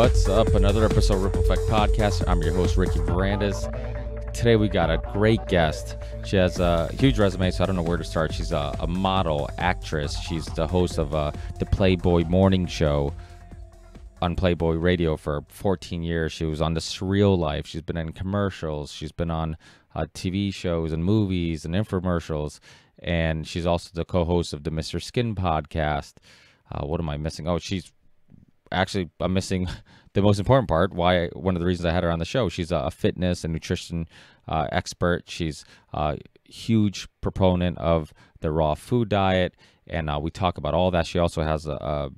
What's up? Another episode of Ripple Effect Podcast. I'm your host, Ricky Verandas. Today we got a great guest. She has a huge resume, so I don't know where to start. She's a model, actress. She's the host of the Playboy morning show on Playboy Radio for 14 years. She was on the Surreal Life. She's been in commercials. She's been on TV shows and movies and infomercials. And she's also the co-host of the Mr. Skin podcast. What am I missing? Oh, I'm missing the most important part. One of the reasons I had her on the show. She's a fitness and nutrition expert. She's a huge proponent of the raw food diet, and we talk about all that. She also has a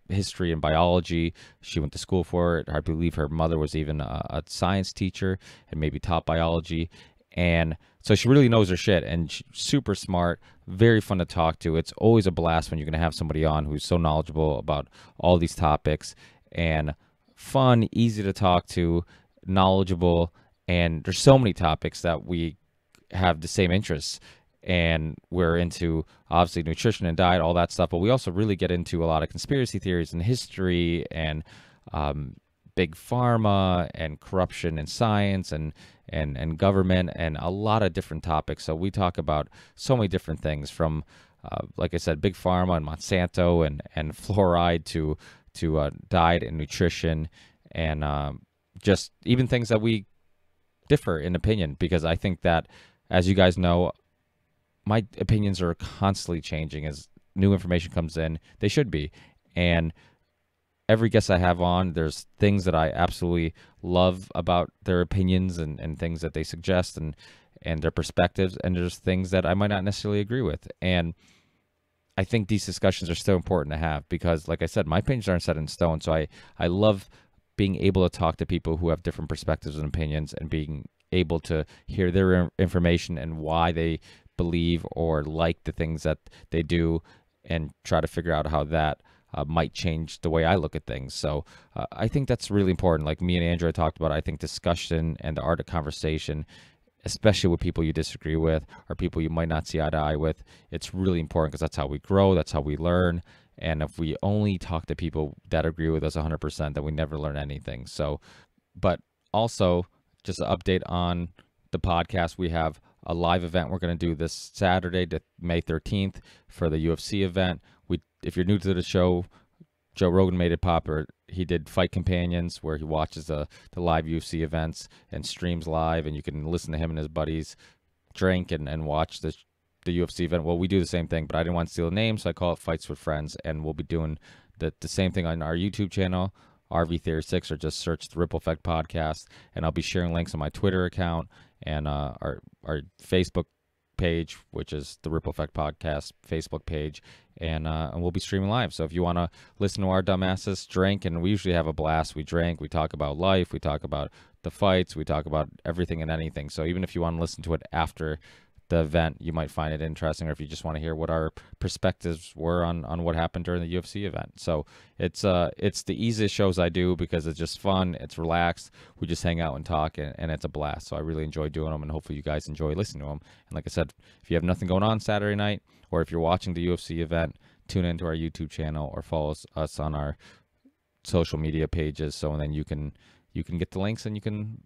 history in biology. She went to school for it. I believe her mother was even a science teacher and maybe taught biology. And so she really knows her shit, and she's super smart, very fun to talk to. It's always a blast when you're going to have somebody on who's so knowledgeable about all these topics, and fun, easy to talk to, knowledgeable, and there's so many topics that we have the same interests, and we're into, obviously, nutrition and diet, all that stuff, but we also really get into a lot of conspiracy theories and history and big pharma and corruption in science and government and a lot of different topics. So we talk about so many different things from, like I said, big pharma and Monsanto and fluoride to diet and nutrition and just even things that we differ in opinion, because I think that, as you guys know, my opinions are constantly changing as new information comes in. They should be. And every guest I have on, there's things that I absolutely love about their opinions and things that they suggest and their perspectives, and there's things that I might not necessarily agree with. And I think these discussions are still important to have because, like I said, my opinions aren't set in stone. So I love being able to talk to people who have different perspectives and opinions and being able to hear their information and why they believe or like the things that they do and try to figure out how that might change the way I look at things. So I think that's really important. Like me and Andrea talked about, I think discussion and the art of conversation, especially with people you disagree with or people you might not see eye to eye with, it's really important because that's how we grow, that's how we learn. And if we only talk to people that agree with us 100%, then we never learn anything. So, but also just an update on the podcast, we have a live event we're going to do this Saturday, May 13th, for the UFC event. If you're new to the show, Joe Rogan made it popular. He did Fight Companions, where he watches the live UFC events and streams live, and you can listen to him and his buddies drink and watch the UFC event. Well, we do the same thing, but I didn't want to steal a name, so I call it Fights with Friends, and we'll be doing the same thing on our YouTube channel, RV Theory 6, or just search the Ripple Effect Podcast, and I'll be sharing links on my Twitter account and our Facebook page, which is the Ripple Effect Podcast Facebook page, and we'll be streaming live. So if you want to listen to our dumbasses drink, and we usually have a blast, we drink, we talk about life, we talk about the fights, we talk about everything and anything. So even if you want to listen to it after the event, you might find it interesting, or if you just want to hear what our perspectives were on what happened during the UFC event. So it's the easiest shows I do because it's just fun, it's relaxed, we just hang out and talk, and it's a blast. So I really enjoy doing them, and hopefully you guys enjoy listening to them. And like I said, if you have nothing going on Saturday night, or if you're watching the UFC event, tune into our YouTube channel or follow us on our social media pages, so then you can get the links and you can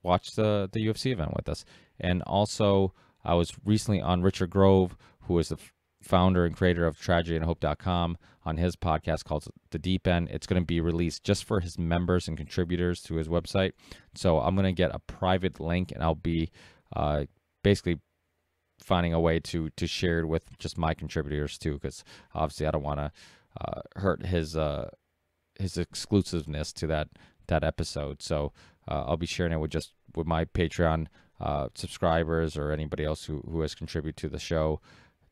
watch the UFC event with us. And also, I was recently on Richard Grove, who is the founder and creator of TragedyandHope.com, on his podcast called The Deep End. It's going to be released just for his members and contributors to his website. So I'm going to get a private link, and I'll be basically finding a way to share it with just my contributors too, because obviously I don't want to hurt his exclusiveness to that episode. So I'll be sharing it with my Patreon subscribers or anybody else who has contributed to the show.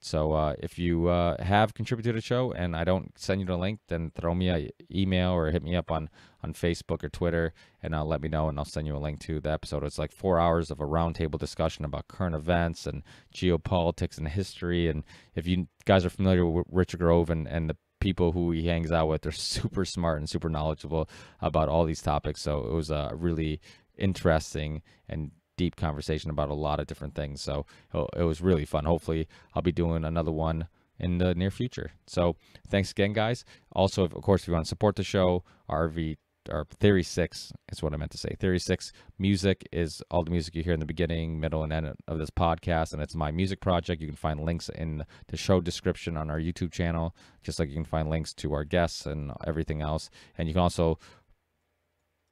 So if you have contributed to the show and I don't send you the link, then throw me an email or hit me up on Facebook or Twitter, and let me know, and I'll send you a link to the episode. It's like 4 hours of a roundtable discussion about current events and geopolitics and history. And if you guys are familiar with Richard Grove and the people who he hangs out with, they're super smart and super knowledgeable about all these topics. So it was a really interesting and deep conversation about a lot of different things. So it was really fun. Hopefully I'll be doing another one in the near future. So thanks again, guys. Also, of course, if you want to support the show, RV or Theory 6 is what I meant to say. Theory 6 music is all the music you hear in the beginning, middle, and end of this podcast, and it's my music project. You can find links in the show description on our YouTube channel, just like you can find links to our guests and everything else. And you can also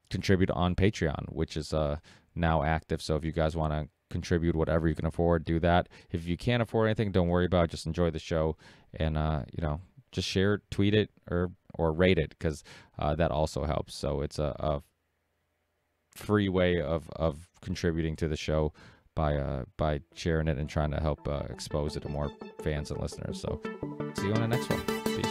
contribute on Patreon, which is now active. So if you guys want to contribute whatever you can afford, do that. If you can't afford anything, don't worry about it. Just enjoy the show, and just share it, tweet it, or rate it, because that also helps. So it's a free way of contributing to the show by sharing it and trying to help expose it to more fans and listeners. So see you on the next one. Peace.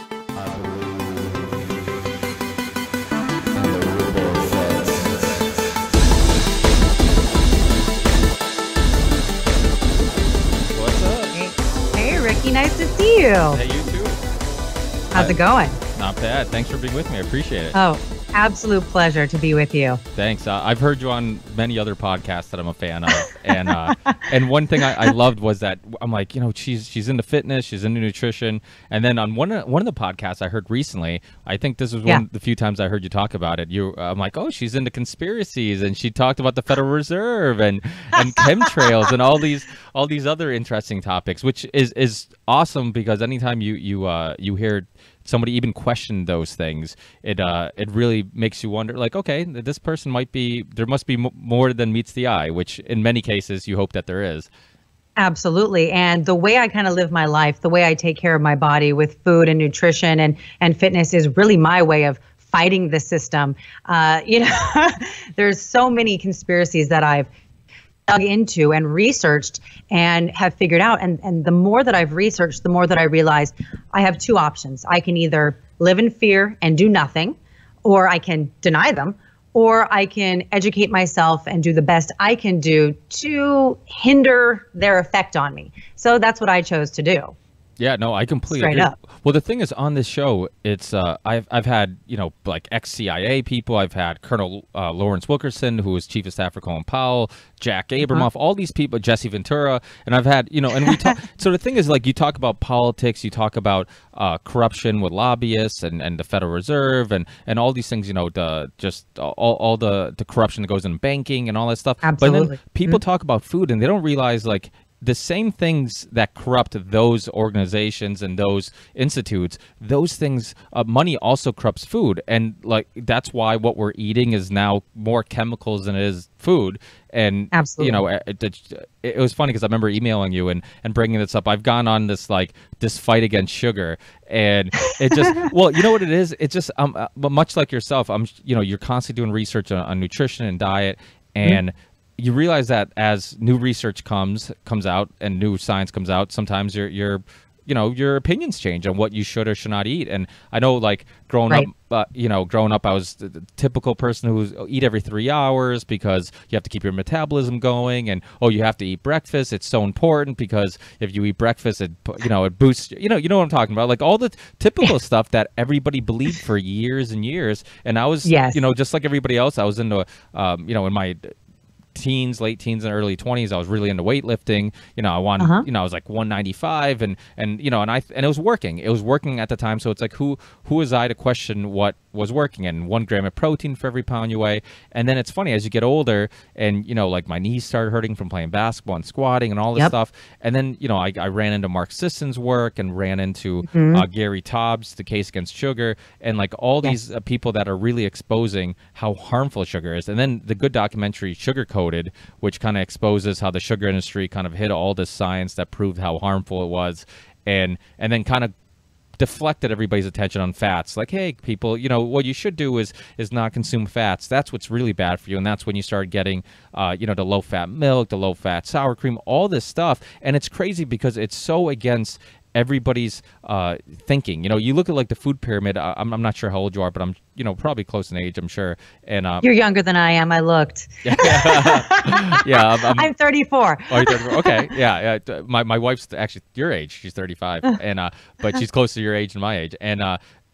Ricky, nice to see you. Hey, you too. How's it going? Not bad. Thanks for being with me. I appreciate it. Oh, absolute pleasure to be with you. Thanks. I've heard you on many other podcasts that I'm a fan of, and one thing I loved was that I'm like, she's into fitness, she's into nutrition, and then on one of the podcasts I heard recently, I think this was one of the few times I heard you talk about it. I'm like, oh, she's into conspiracies, and she talked about the Federal Reserve and chemtrails and all these other interesting topics, which is awesome, because anytime you hear somebody even question those things, it really makes you wonder, like, okay, this person there must be more than meets the eye, which in many cases you hope that there is. Absolutely. And the way I kind of live my life, the way I take care of my body with food and nutrition and fitness is really my way of fighting the system. There's so many conspiracies that I've dug into and researched and have figured out. And the more that I've researched, the more that I realize I have two options. I can either live in fear and do nothing, or I can deny them, or I can educate myself and do the best I can do to hinder their effect on me. So that's what I chose to do. Yeah, no, I completely agree. Well, the thing is, on this show, it's I've had like ex-CIA people. I've had Colonel Lawrence Wilkerson, who was Chief of Staff for Colin Powell, Jack Abramoff, all these people, Jesse Ventura, and I've had and we talk. So the thing is, like, you talk about politics, you talk about corruption with lobbyists and the Federal Reserve and all these things. All the corruption that goes in banking and all that stuff. Absolutely. But then people talk about food, and they don't realize, like, the same things that corrupt those organizations and those institutes, those things, money also corrupts food. And like, that's why what we're eating is now more chemicals than it is food. And, absolutely, it was funny because I remember emailing you and bringing this up. I've gone on this fight against sugar, and it just, well, you know what it is? It's just, but much like yourself, you're constantly doing research on nutrition and diet, and you realize that as new research comes out and new science comes out, sometimes your opinions change on what you should or should not eat. And I know, like, growing up, I was the typical person who eat every 3 hours because you have to keep your metabolism going, and you have to eat breakfast. It's so important because if you eat breakfast, it boosts. You know what I'm talking about, like all the typical stuff that everybody believed for years and years. And I was, just like everybody else, I was into, in my late teens and early 20s, I was really into weightlifting. I wanted, I was like 195, and it was working. It was working at the time. So it's like, who was I to question what was working? And 1 gram of protein for every pound you weigh. And then it's funny, as you get older, and like my knees started hurting from playing basketball and squatting and all this stuff. And then I ran into Mark Sisson's work and ran into Gary Taubes, The Case Against Sugar, and like all these people that are really exposing how harmful sugar is. And then the good documentary Sugar Coated, which kind of exposes how the sugar industry kind of hid all this science that proved how harmful it was, and then kind of deflected everybody's attention on fats. Like, hey, people, what you should do is not consume fats. That's what's really bad for you. And that's when you start getting, the low-fat milk, the low-fat sour cream, all this stuff. And it's crazy because it's so against everybody's thinking. You look at like the food pyramid. I'm not sure how old you are, but I'm probably close in age, I'm sure. And you're younger than I am. I looked. Yeah, I'm 34. Oh, you're 34. Okay, yeah. My wife's actually your age. She's 35, and but she's close to your age and my age. And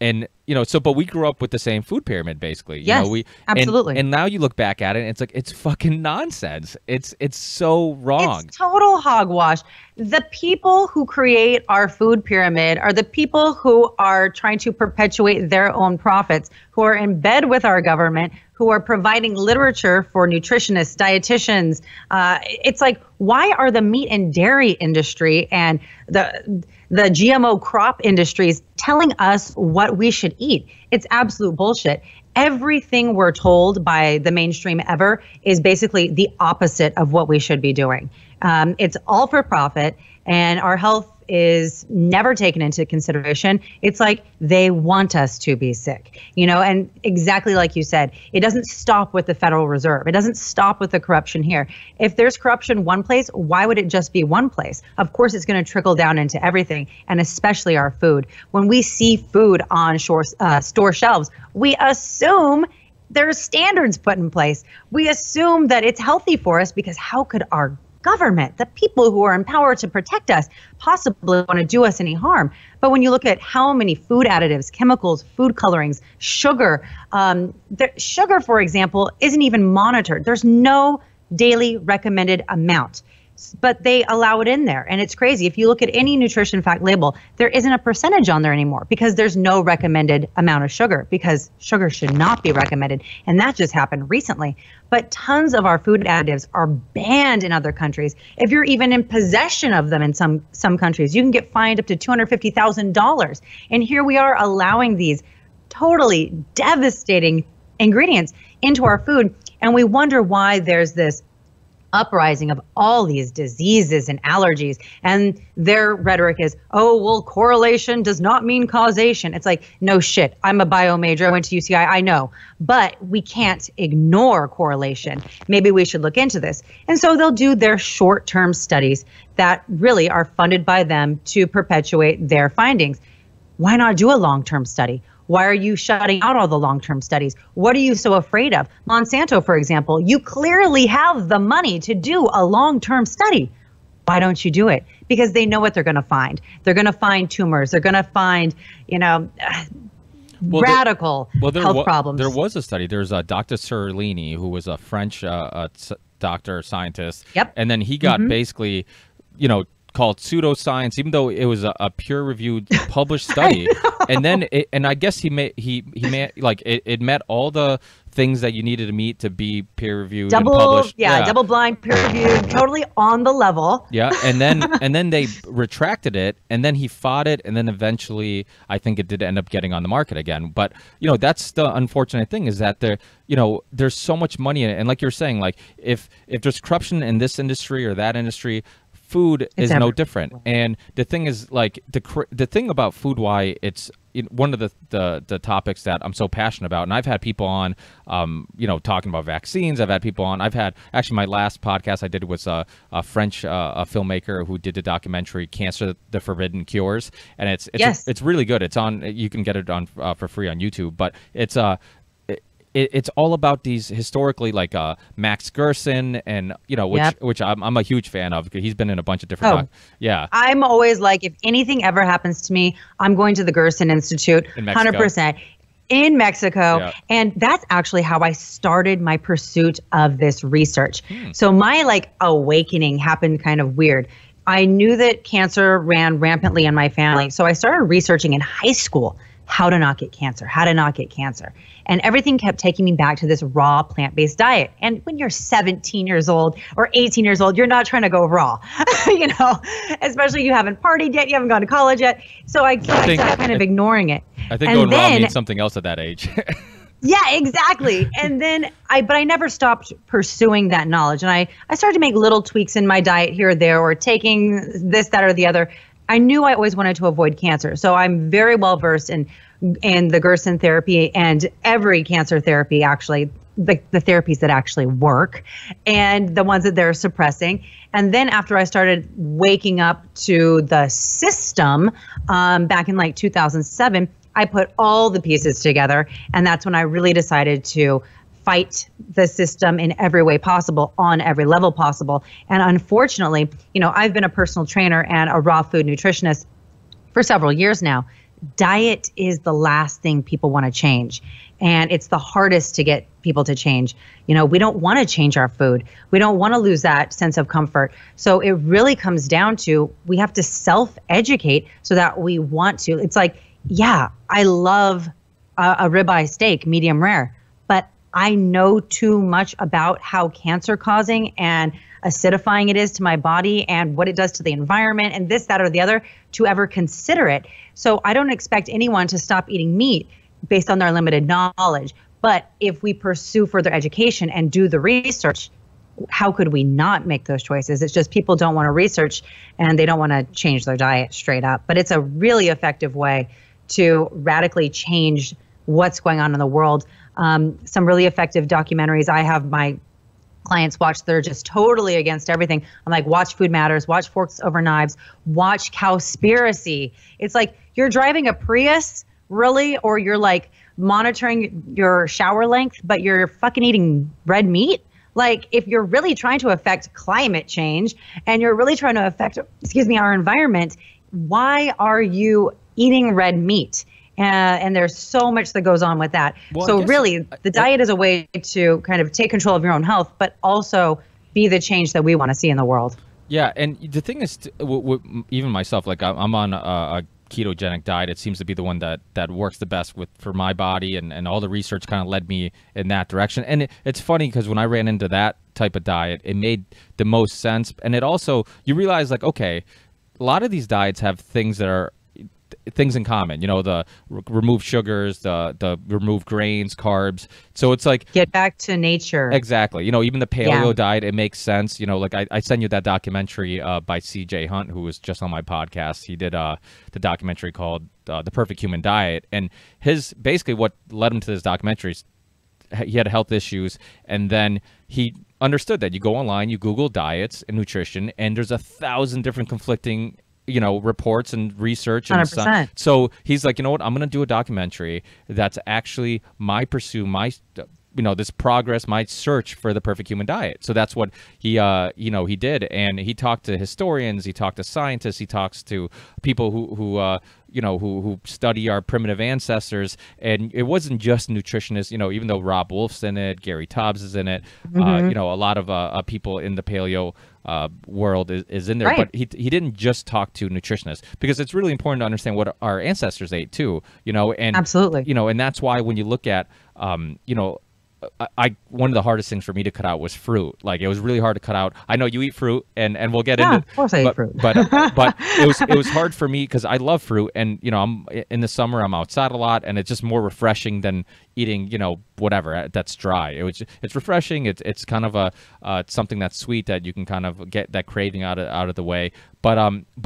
And but we grew up with the same food pyramid, basically. Yes, absolutely. And now you look back at it, and it's like it's fucking nonsense. It's so wrong. It's total hogwash. The people who create our food pyramid are the people who are trying to perpetuate their own profits, who are in bed with our government, who are providing literature for nutritionists, dietitians. It's like, why are the meat and dairy industry and the GMO crop industries telling us what we should eat? It's absolute bullshit. Everything we're told by the mainstream ever is basically the opposite of what we should be doing. It's all for profit, and our health is never taken into consideration. It's like they want us to be sick, and exactly like you said, it doesn't stop with the Federal Reserve. It doesn't stop with the corruption here. If there's corruption one place, why would it just be one place? Of course, it's going to trickle down into everything, and especially our food. When we see food on store shelves, we assume there's standards put in place. We assume that it's healthy for us, because how could our government, the people who are empowered to protect us, possibly want to do us any harm? But when you look at how many food additives, chemicals, food colorings, sugar, sugar, for example, isn't even monitored. There's no daily recommended amount, but they allow it in there. And it's crazy. If you look at any nutrition fact label, there isn't a percentage on there anymore, because there's no recommended amount of sugar, because sugar should not be recommended. And that just happened recently. But tons of our food additives are banned in other countries. If you're even in possession of them in some countries, you can get fined up to $250,000. And here we are allowing these totally devastating ingredients into our food. And we wonder why there's this uprising of all these diseases and allergies. And their rhetoric is, oh, well, correlation does not mean causation. It's like, no shit. I'm a bio major. I went to UCI. I know. But we can't ignore correlation. Maybe we should look into this. And so they'll do their short-term studies that really are funded by them to perpetuate their findings. Why not do a long-term study? Why are you shutting out all the long-term studies? What are you so afraid of? Monsanto, for example, you clearly have the money to do a long-term study. Why don't you do it? Because they know what they're going to find. They're going to find tumors. They're going to find, radical health problems. There was a study. There's Dr. Surreal, who was a French doctor, scientist. Yep. And then he got basically, called pseudoscience, even though it was a peer-reviewed published study. And then I guess he made like it met all the things that you needed to meet to be peer-reviewed and published. Double-blind, peer-reviewed, totally on the level. Yeah, and then they retracted it, and then he fought it, and then eventually I think it did end up getting on the market again. But that's the unfortunate thing, is that there's so much money in it, and like you're saying, like if there's corruption in this industry or that industry, food is no different. And the thing is, like, the thing about food, why it's one of the topics that I'm so passionate about, and I've had people on, talking about vaccines. I've had people on. I've had, actually, my last podcast I did was a French filmmaker who did the documentary "Cancer: The Forbidden Cures," and it's really good. It's on. You can get it on for free on YouTube, but it's all about these historically, like Max Gerson, and which I'm a huge fan of, because he's been in a bunch of different. I'm always like, if anything ever happens to me, I'm going to the Gerson Institute, 100%. In Mexico. Yeah. And that's actually how I started my pursuit of this research. So my awakening happened kind of weird. I knew that cancer ran rampantly in my family, so I started researching in high school how to not get cancer. And everything kept taking me back to this raw plant-based diet. And when you're 17 years old or 18 years old, you're not trying to go raw, especially you haven't partied yet, you haven't gone to college yet. So I started kind of ignoring it. I think going raw means something else at that age. Yeah, exactly. And then I never stopped pursuing that knowledge. And I started to make little tweaks in my diet here or there, or taking this, that, or the other. I knew I always wanted to avoid cancer. So I'm very well versed in the Gerson therapy and every cancer therapy, actually, the therapies that actually work and the ones that they're suppressing. And then after I started waking up to the system back in 2007, I put all the pieces together. And that's when I really decided to fight the system in every way possible, on every level possible. And unfortunately, I've been a personal trainer and a raw food nutritionist for several years now. diet is the last thing people want to change. And it's the hardest to get people to change. You know, we don't want to change our food. We don't want to lose that sense of comfort. So it really comes down to, we have to self-educate so that we want to. It's like, yeah, I love a ribeye steak, medium rare, but I know too much about how cancer causing and acidifying it is to my body and what it does to the environment and this, that, or the other to ever consider it. So I don't expect anyone to stop eating meat based on their limited knowledge. But if we pursue further education and do the research, how could we not make those choices? It's just people don't want to research and they don't want to change their diet straight up. But it's a really effective way to radically change what's going on in the world. Some really effective documentaries I have my clients watch, they're just totally against everything. I'm like, watch Food Matters, watch Forks Over Knives, watch Cowspiracy. It's like, you're driving a Prius, really? Or you're like monitoring your shower length, but you're fucking eating red meat? Like, if you're really trying to affect climate change and you're really trying to affect, our environment, why are you eating red meat? And there's so much that goes on with that. Well, so really, the diet is a way to kind of take control of your own health, but also be the change that we want to see in the world. Yeah, and the thing is, even myself, like I'm on a ketogenic diet. It seems to be the one that works the best for my body, and all the research kind of led me in that direction. And it's funny because when I ran into that type of diet, it made the most sense. And it also, you realize, like, okay, a lot of these diets have things that are things in common, you know, the remove sugars, the remove grains, carbs. So it's like, get back to nature. Exactly. You know, even the paleo diet, it makes sense. You know, like I sent you that documentary by CJ Hunt, who was just on my podcast. He did the documentary called The Perfect Human Diet. And basically what led him to this documentary is he had health issues, and then he understood that you go online, you Google diets and nutrition, and there's 1,000 different conflicting, you know, reports and research and 100%. stuff. So he's like, you know what, I'm going to do a documentary that's actually this progress, my search for the perfect human diet. So that's what he did. And he talked to historians, he talked to scientists, he talks to people who study our primitive ancestors. And it wasn't just nutritionists, you know, even though Rob Wolf's in it, Gary Taubes is in it, a lot of people in the paleo world is in there, right. But he didn't just talk to nutritionists, because it's really important to understand what our ancestors ate too, you know, and absolutely, you know, and that's why when you look at, one of the hardest things for me to cut out was fruit. Like, it was really hard to cut out. I know you eat fruit, and we'll get into. Of course, I eat fruit. But it was hard for me because I love fruit, and you know, I'm in the summer, I'm outside a lot, and it's just more refreshing than eating, you know, whatever that's dry. It's refreshing. It's kind of it's something that's sweet that you can kind of get that craving out of the way. But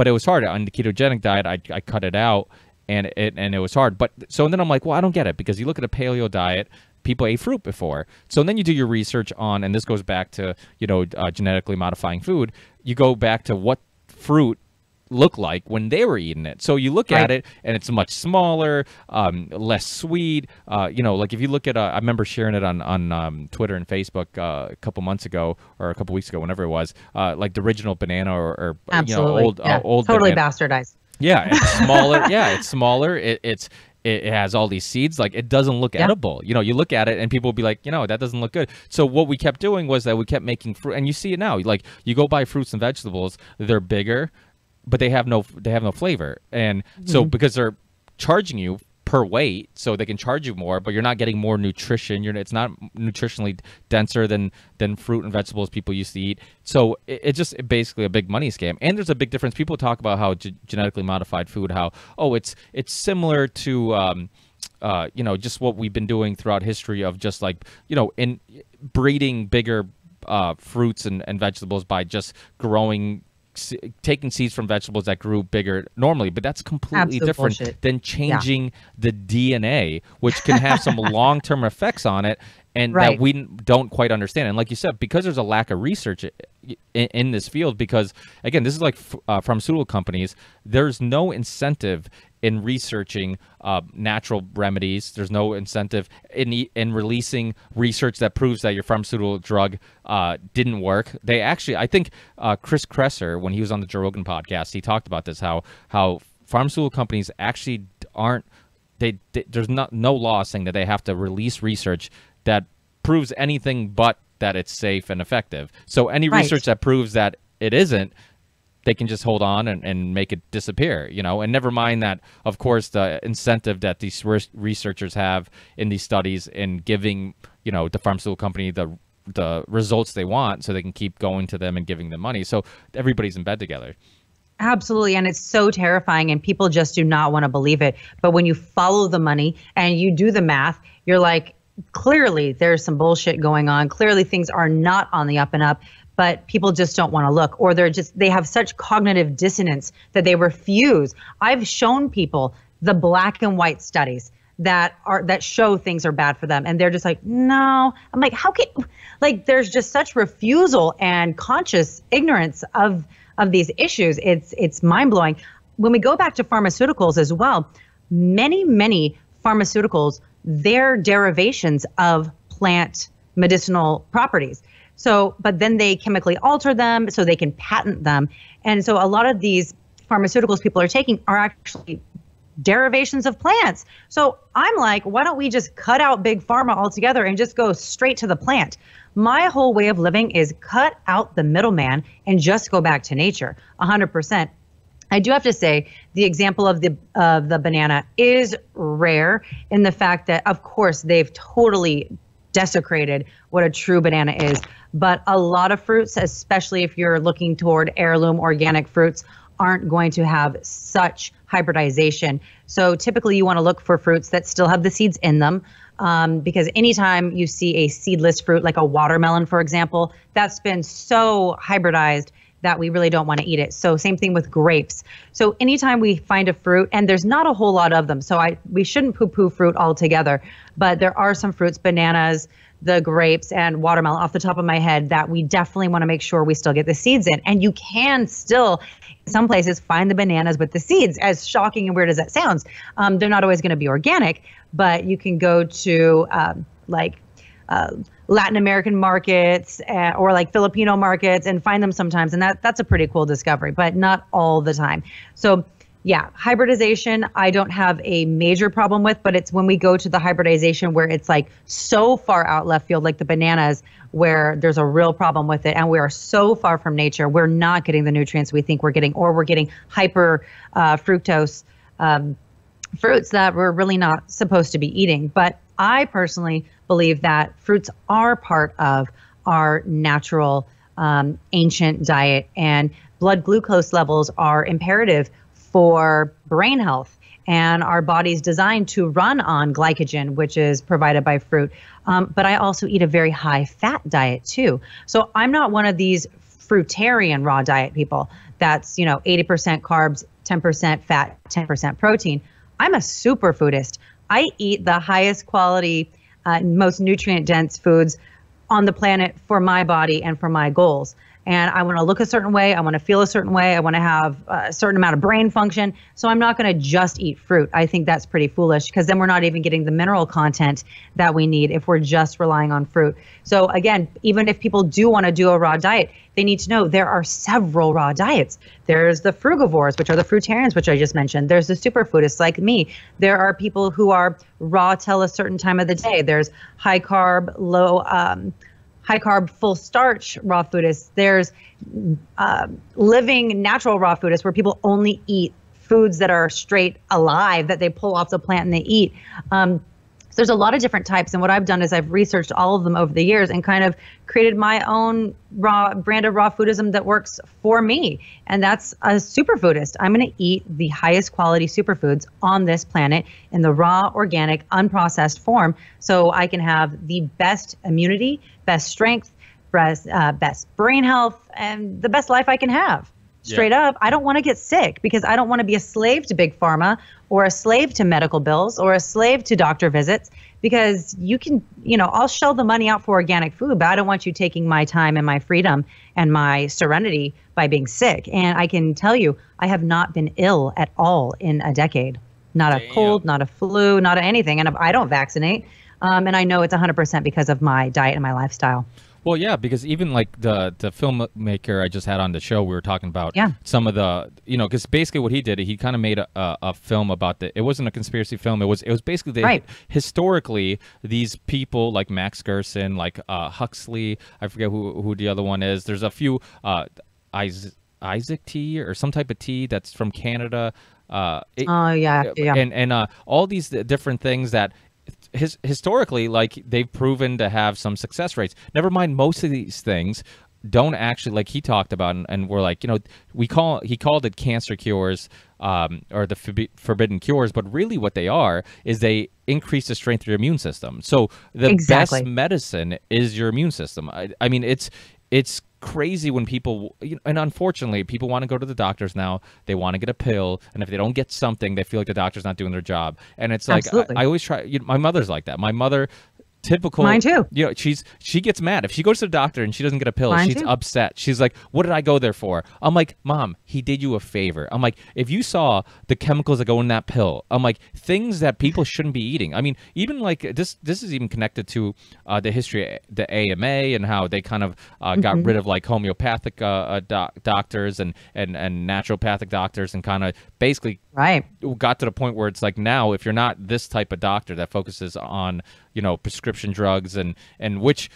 it was hard on the ketogenic diet. I cut it out, and it was hard. But so then I'm like, well, I don't get it, because you look at a paleo diet, people ate fruit before. So then you do your research on, and this goes back to, you know, genetically modifying food. You go back to what fruit looked like when they were eating it. So you look at it, and it's much smaller, less sweet. You know, like if you look at, I remember sharing it on Twitter and Facebook a couple months ago, or a couple weeks ago, whenever it was, like the original banana or you know, old totally banana. Bastardized. Yeah, it's smaller. Yeah, it's smaller. It has all these seeds. Like, it doesn't look edible. You know, you look at it and people will be like, you know, that doesn't look good. So what we kept doing was that we kept making fruit, and you see it now. Like, you go buy fruits and vegetables, they're bigger, but they have no flavor. And so because they're charging you per weight, so they can charge you more, but you're not getting more nutrition. It's not nutritionally denser than fruit and vegetables people used to eat. So it's just basically a big money scam. And there's a big difference. People talk about how genetically modified food, how it's similar to you know, just what we've been doing throughout history of just, like, you know, in breeding bigger fruits and vegetables by just taking seeds from vegetables that grew bigger normally. But that's completely different than changing the DNA, which can have some long-term effects on it, and that we don't quite understand. And like you said, because there's a lack of research in this field, because again, this is like pharmaceutical companies, there's no incentive in researching natural remedies. There's no incentive in releasing research that proves that your pharmaceutical drug didn't work. They actually, I think Chris Kresser, when he was on the Joe Rogan podcast, he talked about this, how pharmaceutical companies actually aren't, there's no law saying that they have to release research that proves anything but that it's safe and effective. So any research that proves that it isn't, they can just hold on and make it disappear, you know, and never mind that, of course, the incentive that these researchers have in these studies in giving, you know, the pharmaceutical company the results they want so they can keep going to them and giving them money. So everybody's in bed together. Absolutely. And it's so terrifying and people just do not want to believe it. But when you follow the money and you do the math, you're like, clearly there's some bullshit going on. Clearly things are not on the up and up, but people just don't want to look, or they have such cognitive dissonance that they refuse. I've shown people the black and white studies that show things are bad for them, and they're just like, no. I'm like, how can, like, there's just such refusal and conscious ignorance of these issues. It's mind-blowing. When we go back to pharmaceuticals as well, many pharmaceuticals, they're derivations of plant medicinal properties. So, but then they chemically alter them so they can patent them. And so a lot of these pharmaceuticals people are taking are actually derivations of plants. So I'm like, why don't we just cut out big pharma altogether and just go straight to the plant? My whole way of living is cut out the middleman and just go back to nature 100%. I do have to say the example of the banana is rare in the fact that, of course, they've totally desecrated what a true banana is. But a lot of fruits, especially if you're looking toward heirloom organic fruits, aren't going to have such hybridization. So typically you want to look for fruits that still have the seeds in them, because anytime you see a seedless fruit, like a watermelon, for example, that's been so hybridized that we really don't want to eat it. So same thing with grapes. So anytime we find a fruit, and there's not a whole lot of them, so we shouldn't poo-poo fruit altogether, but there are some fruits, bananas, the grapes, and watermelon off the top of my head, that we definitely want to make sure we still get the seeds in. And you can still, in some places, find the bananas with the seeds, as shocking and weird as that sounds. They're not always going to be organic, but you can go to Latin American markets or like Filipino markets and find them sometimes. And that's a pretty cool discovery, but not all the time. So yeah, hybridization, I don't have a major problem with, but it's when we go to the hybridization where it's like so far out left field, like the bananas, where there's a real problem with it. And we are so far from nature, we're not getting the nutrients we think we're getting, or we're getting hyper fructose fruits that we're really not supposed to be eating. But I personally believe that fruits are part of our natural ancient diet, and blood glucose levels are imperative for brain health, and our body's designed to run on glycogen, which is provided by fruit. But I also eat a very high fat diet too. So I'm not one of these fruitarian raw diet people that's, 80% carbs, 10% fat, 10% protein. I'm a superfoodist. I eat the highest quality, most nutrient dense foods on the planet for my body and for my goals. And I want to look a certain way. I want to feel a certain way. I want to have a certain amount of brain function. So I'm not going to just eat fruit. I think that's pretty foolish, because then we're not even getting the mineral content that we need if we're just relying on fruit. So again, even if people do want to do a raw diet, they need to know there are several raw diets. There's the frugivores, which are the fruitarians, which I just mentioned. There's the superfoodists like me. There are people who are raw till a certain time of the day. There's high carb, high carb, full starch raw foodists. There's living natural raw foodists, where people only eat foods that are straight alive, that they pull off the plant and they eat. So there's a lot of different types. And what I've done is I've researched all of them over the years and kind of created my own brand of raw foodism that works for me. And that's a superfoodist. I'm going to eat the highest quality superfoods on this planet in the raw, organic, unprocessed form, so I can have the best immunity, best strength, best brain health, and the best life I can have. Straight up, I don't want to get sick, because I don't want to be a slave to big pharma, or a slave to medical bills, or a slave to doctor visits, because you can, I'll shell the money out for organic food, but I don't want you taking my time and my freedom and my serenity by being sick. And I can tell you, I have not been ill at all in a decade. Not a cold, not a flu, not anything. And I don't vaccinate. And I know it's 100% because of my diet and my lifestyle. Well, yeah, because even like the filmmaker I just had on the show, we were talking about Yeah. some of the, because basically what he did, he kind of made a film about it wasn't a conspiracy film. It was basically Right. historically these people like Max Gerson, like Huxley, I forget who the other one is. There's a few Isaac tea or some type of tea that's from Canada. Oh yeah, yeah. And all these different things that historically, like, they've proven to have some success rates. Never mind, most of these things don't actually, like he talked about, and we're like, he called it cancer cures, or the forbidden cures, but really what they are is they increase the strength of your immune system. So the Exactly. best medicine is your immune system. I mean, it's crazy when people, and unfortunately, people want to go to the doctors now. They want to get a pill, and if they don't get something, they feel like the doctor's not doing their job. And it's like, Absolutely. I always try. My mother's like that. My mother, typical. Mine too. She gets mad if she goes to the doctor and she doesn't get a pill. Mine She's too. upset. She's like, "What did I go there for?" I'm like, "Mom, he did you a favor." I'm like, "If you saw the chemicals that go in that pill," I'm like, things that people shouldn't be eating. I mean, even like this is even connected to the history of the AMA and how they kind of got rid of like homeopathic doctors and naturopathic doctors, and kind of basically Right. got to the point where it's like, now if you're not this type of doctor that focuses on prescription drugs, and which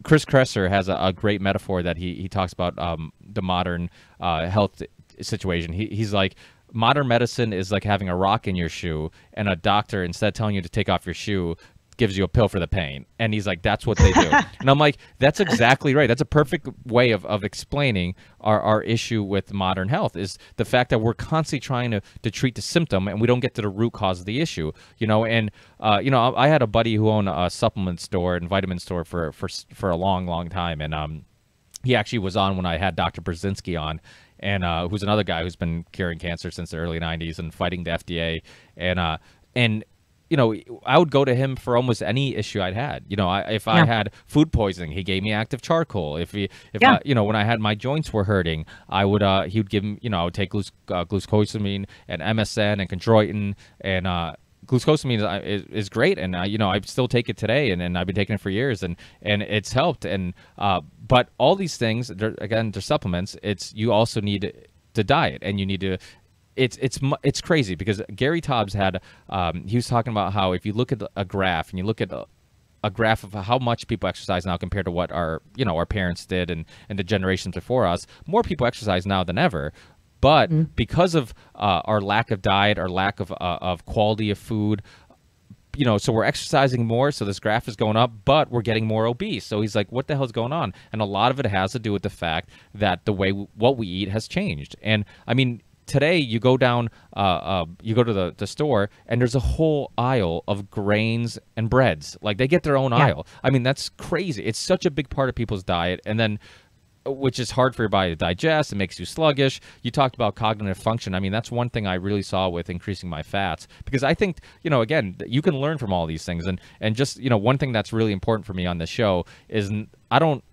Chris Kresser has a great metaphor that he talks about the modern health situation. He's like, modern medicine is like having a rock in your shoe, and a doctor, instead of telling you to take off your shoe, gives you a pill for the pain. And he's like, that's what they do. And I'm like, that's exactly right. That's a perfect way of explaining our issue with modern health, is the fact that we're constantly trying to treat the symptom, and we don't get to the root cause of the issue. And I had a buddy who owned a supplement store and vitamin store for a long time, and he actually was on when I had Dr. Brzezinski on, and who's another guy who's been curing cancer since the early 90s and fighting the FDA. And I would go to him for almost any issue I'd had. If I had food poisoning, he gave me active charcoal. If when I had my joints were hurting, he would give me, I would take glucosamine and MSN and chondroitin, and glucosamine is great, and I still take it today, and I've been taking it for years, and it's helped. And but all these things, they're supplements. You also need the diet, and you need to. It's crazy, because Gary Taubes had he was talking about how if you look at a graph, and you look at a graph of how much people exercise now compared to what our parents did and the generations before us, more people exercise now than ever. But because of our lack of diet, our lack of quality of food, so we're exercising more, so this graph is going up, but we're getting more obese. So he's like, what the hell's going on? And a lot of it has to do with the fact that the way what we eat has changed. And I mean, today you go down, you go to the store, and there's a whole aisle of grains and breads. Like, they get their own aisle. I mean, that's crazy. It's such a big part of people's diet, and then, which is hard for your body to digest. It makes you sluggish. You talked about cognitive function. I mean, that's one thing I really saw with increasing my fats, because I think, again, you can learn from all these things. And just, one thing that's really important for me on this show is I don't,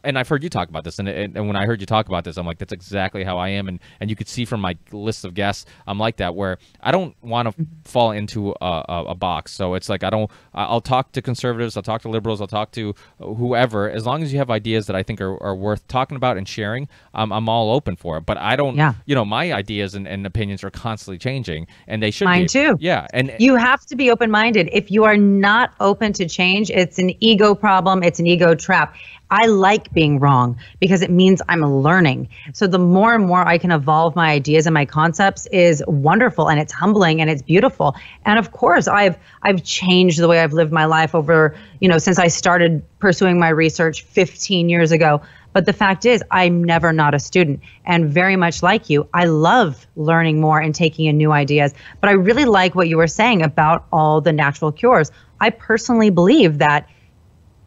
and I've heard you talk about this, and when I heard you talk about this, I'm like, that's exactly how I am, and you could see from my list of guests, I'm like that, where I don't want to fall into a box. So it's like, I'll talk to conservatives, I'll talk to liberals, I'll talk to whoever, as long as you have ideas that I think are worth talking about and sharing, I'm all open for it. But I don't, my ideas and opinions are constantly changing, and they should be. Mine too. Yeah. And you have to be open-minded. If you are not open to change, it's an ego problem. It's an ego trap. I like being wrong, because it means I'm learning. So the more and more I can evolve my ideas and my concepts is wonderful, and it's humbling, and it's beautiful. And of course, I've changed the way I've lived my life over, since I started pursuing my research 15 years ago. But the fact is, I'm never not a student. And very much like you, I love learning more and taking in new ideas. But I really like what you were saying about all the natural cures. I personally believe that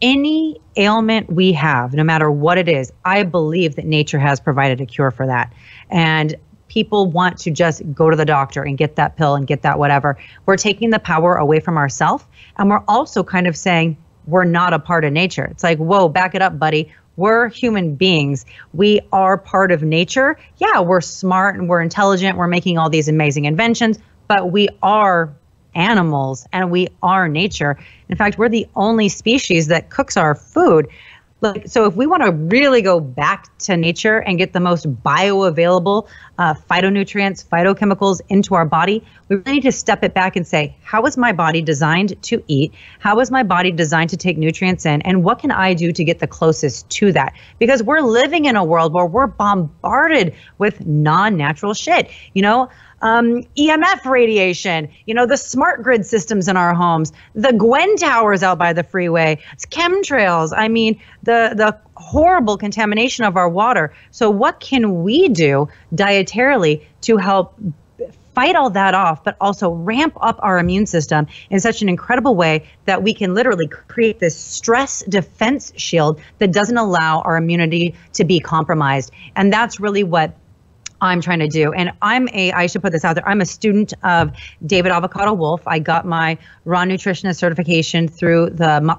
any ailment we have, no matter what it is, I believe that nature has provided a cure for that. And people want to just go to the doctor and get that pill and get that whatever. We're taking the power away from ourselves. And we're also kind of saying we're not a part of nature. It's like, whoa, back it up, buddy. We're human beings. We are part of nature. Yeah, we're smart and we're intelligent. We're making all these amazing inventions, but we are animals, and we are nature. In fact, we're the only species that cooks our food. Like, so if we want to really go back to nature and get the most bioavailable phytonutrients, phytochemicals into our body, we really need to step it back and say, how is my body designed to eat? How is my body designed to take nutrients in? And what can I do to get the closest to that? Because we're living in a world where we're bombarded with non-natural shit, EMF radiation, the smart grid systems in our homes, the Gwen towers out by the freeway, it's chemtrails. I mean, the horrible contamination of our water. So what can we do dietarily to help fight all that off, but also ramp up our immune system in such an incredible way that we can literally create this stress defense shield that doesn't allow our immunity to be compromised? And that's really what I'm trying to do. And I should put this out there, I'm a student of David Avocado Wolf. I got my raw nutritionist certification through the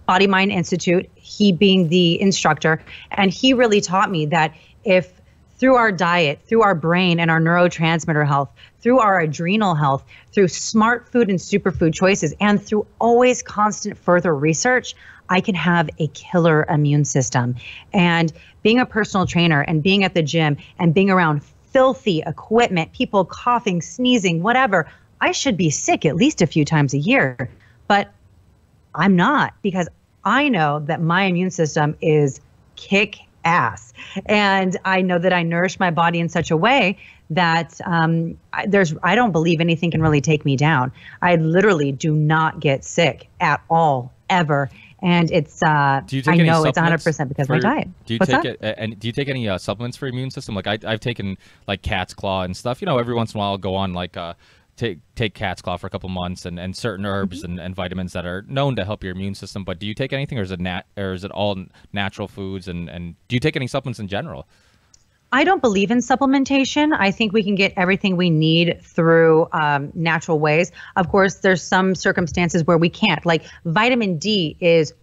Body Mind Institute, he being the instructor. And he really taught me that if through our diet, through our brain and our neurotransmitter health, through our adrenal health, through smart food and superfood choices, and through always constant further research, I can have a killer immune system. And being a personal trainer and being at the gym and being around filthy equipment, people coughing, sneezing, whatever, I should be sick at least a few times a year. But I'm not, because I know that my immune system is kick ass. And I know that I nourish my body in such a way that I don't believe anything can really take me down. I literally do not get sick at all, ever. And it's, I know it's 100% because of my diet. Do you take any supplements for your immune system? Like I've taken like cat's claw and stuff, every once in a while I'll go on like, take cat's claw for a couple months and certain herbs and vitamins that are known to help your immune system. But do you take anything, or is it all natural foods? And do you take any supplements in general? I don't believe in supplementation. I think we can get everything we need through natural ways. Of course, there's some circumstances where we can't. Like vitamin D is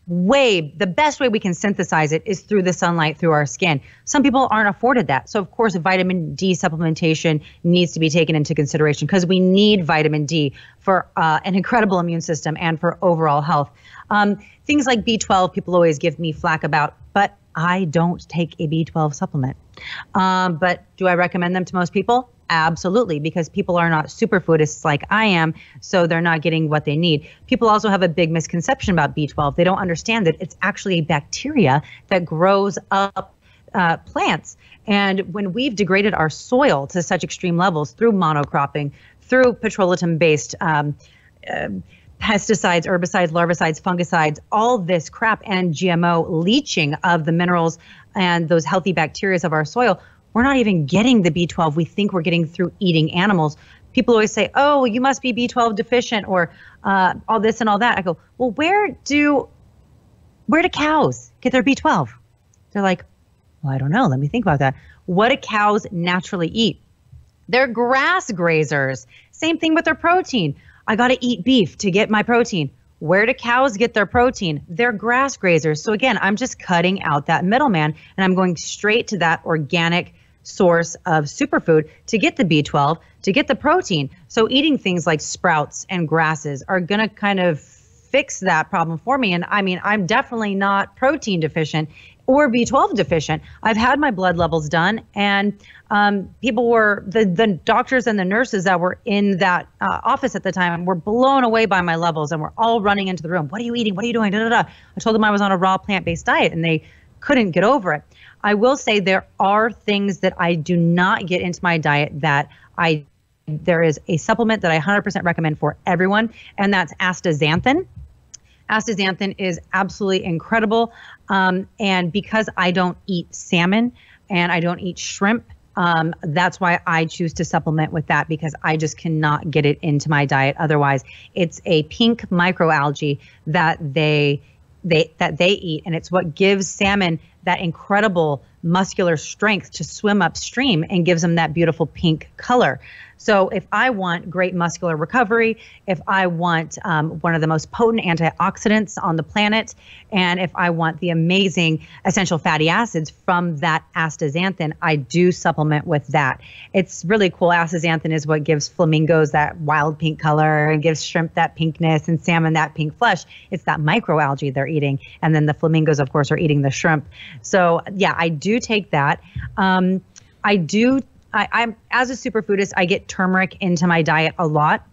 the best way we can synthesize it is through the sunlight, through our skin. Some people aren't afforded that. So of course, vitamin D supplementation needs to be taken into consideration because we need vitamin D for an incredible immune system and for overall health. Things like B12, people always give me flack about, but I don't take a B12 supplement. But do I recommend them to most people? Absolutely, because people are not superfoodists like I am, so they're not getting what they need. People also have a big misconception about B12. They don't understand that it's actually a bacteria that grows up plants. And when we've degraded our soil to such extreme levels through monocropping, through petroleum-based pesticides, herbicides, larvicides, fungicides, all this crap, and GMO leaching of the minerals and those healthy bacteria of our soil, we're not even getting the B12 we think we're getting through eating animals. People always say, oh, you must be B12 deficient or all this and all that. I go, well, where do cows get their B12? They're like, well, I don't know. Let me think about that. What do cows naturally eat? They're grass grazers. Same thing with their protein. I got to eat beef to get my protein. Where do cows get their protein? They're grass grazers. So again, I'm just cutting out that middleman and I'm going straight to that organic source of superfood to get the B12, to get the protein. So eating things like sprouts and grasses are going to kind of fix that problem for me. And I mean, I'm definitely not protein deficient or B12 deficient. I've had my blood levels done, and people were, the doctors and the nurses that were in that office at the time were blown away by my levels and were all running into the room. What are you eating? What are you doing? Da, da, da. I told them I was on a raw plant-based diet and they couldn't get over it. I will say there are things that I do not get into my diet that there is a supplement that I 100% recommend for everyone, and that's astaxanthin. Astaxanthin is absolutely incredible. And because I don't eat salmon and I don't eat shrimp, that's why I choose to supplement with that, because I just cannot get it into my diet. Otherwise, it's a pink microalgae that they eat, and it's what gives salmon that incredible muscular strength to swim upstream and gives them that beautiful pink color. So if I want great muscular recovery, if I want one of the most potent antioxidants on the planet, and if I want the amazing essential fatty acids from that astaxanthin, I do supplement with that. It's really cool. Astaxanthin is what gives flamingos that wild pink color and gives shrimp that pinkness and salmon that pink flesh. It's that microalgae they're eating. And then the flamingos, of course, are eating the shrimp. So yeah, I do take that. I'm as a superfoodist, I get turmeric into my diet a lot,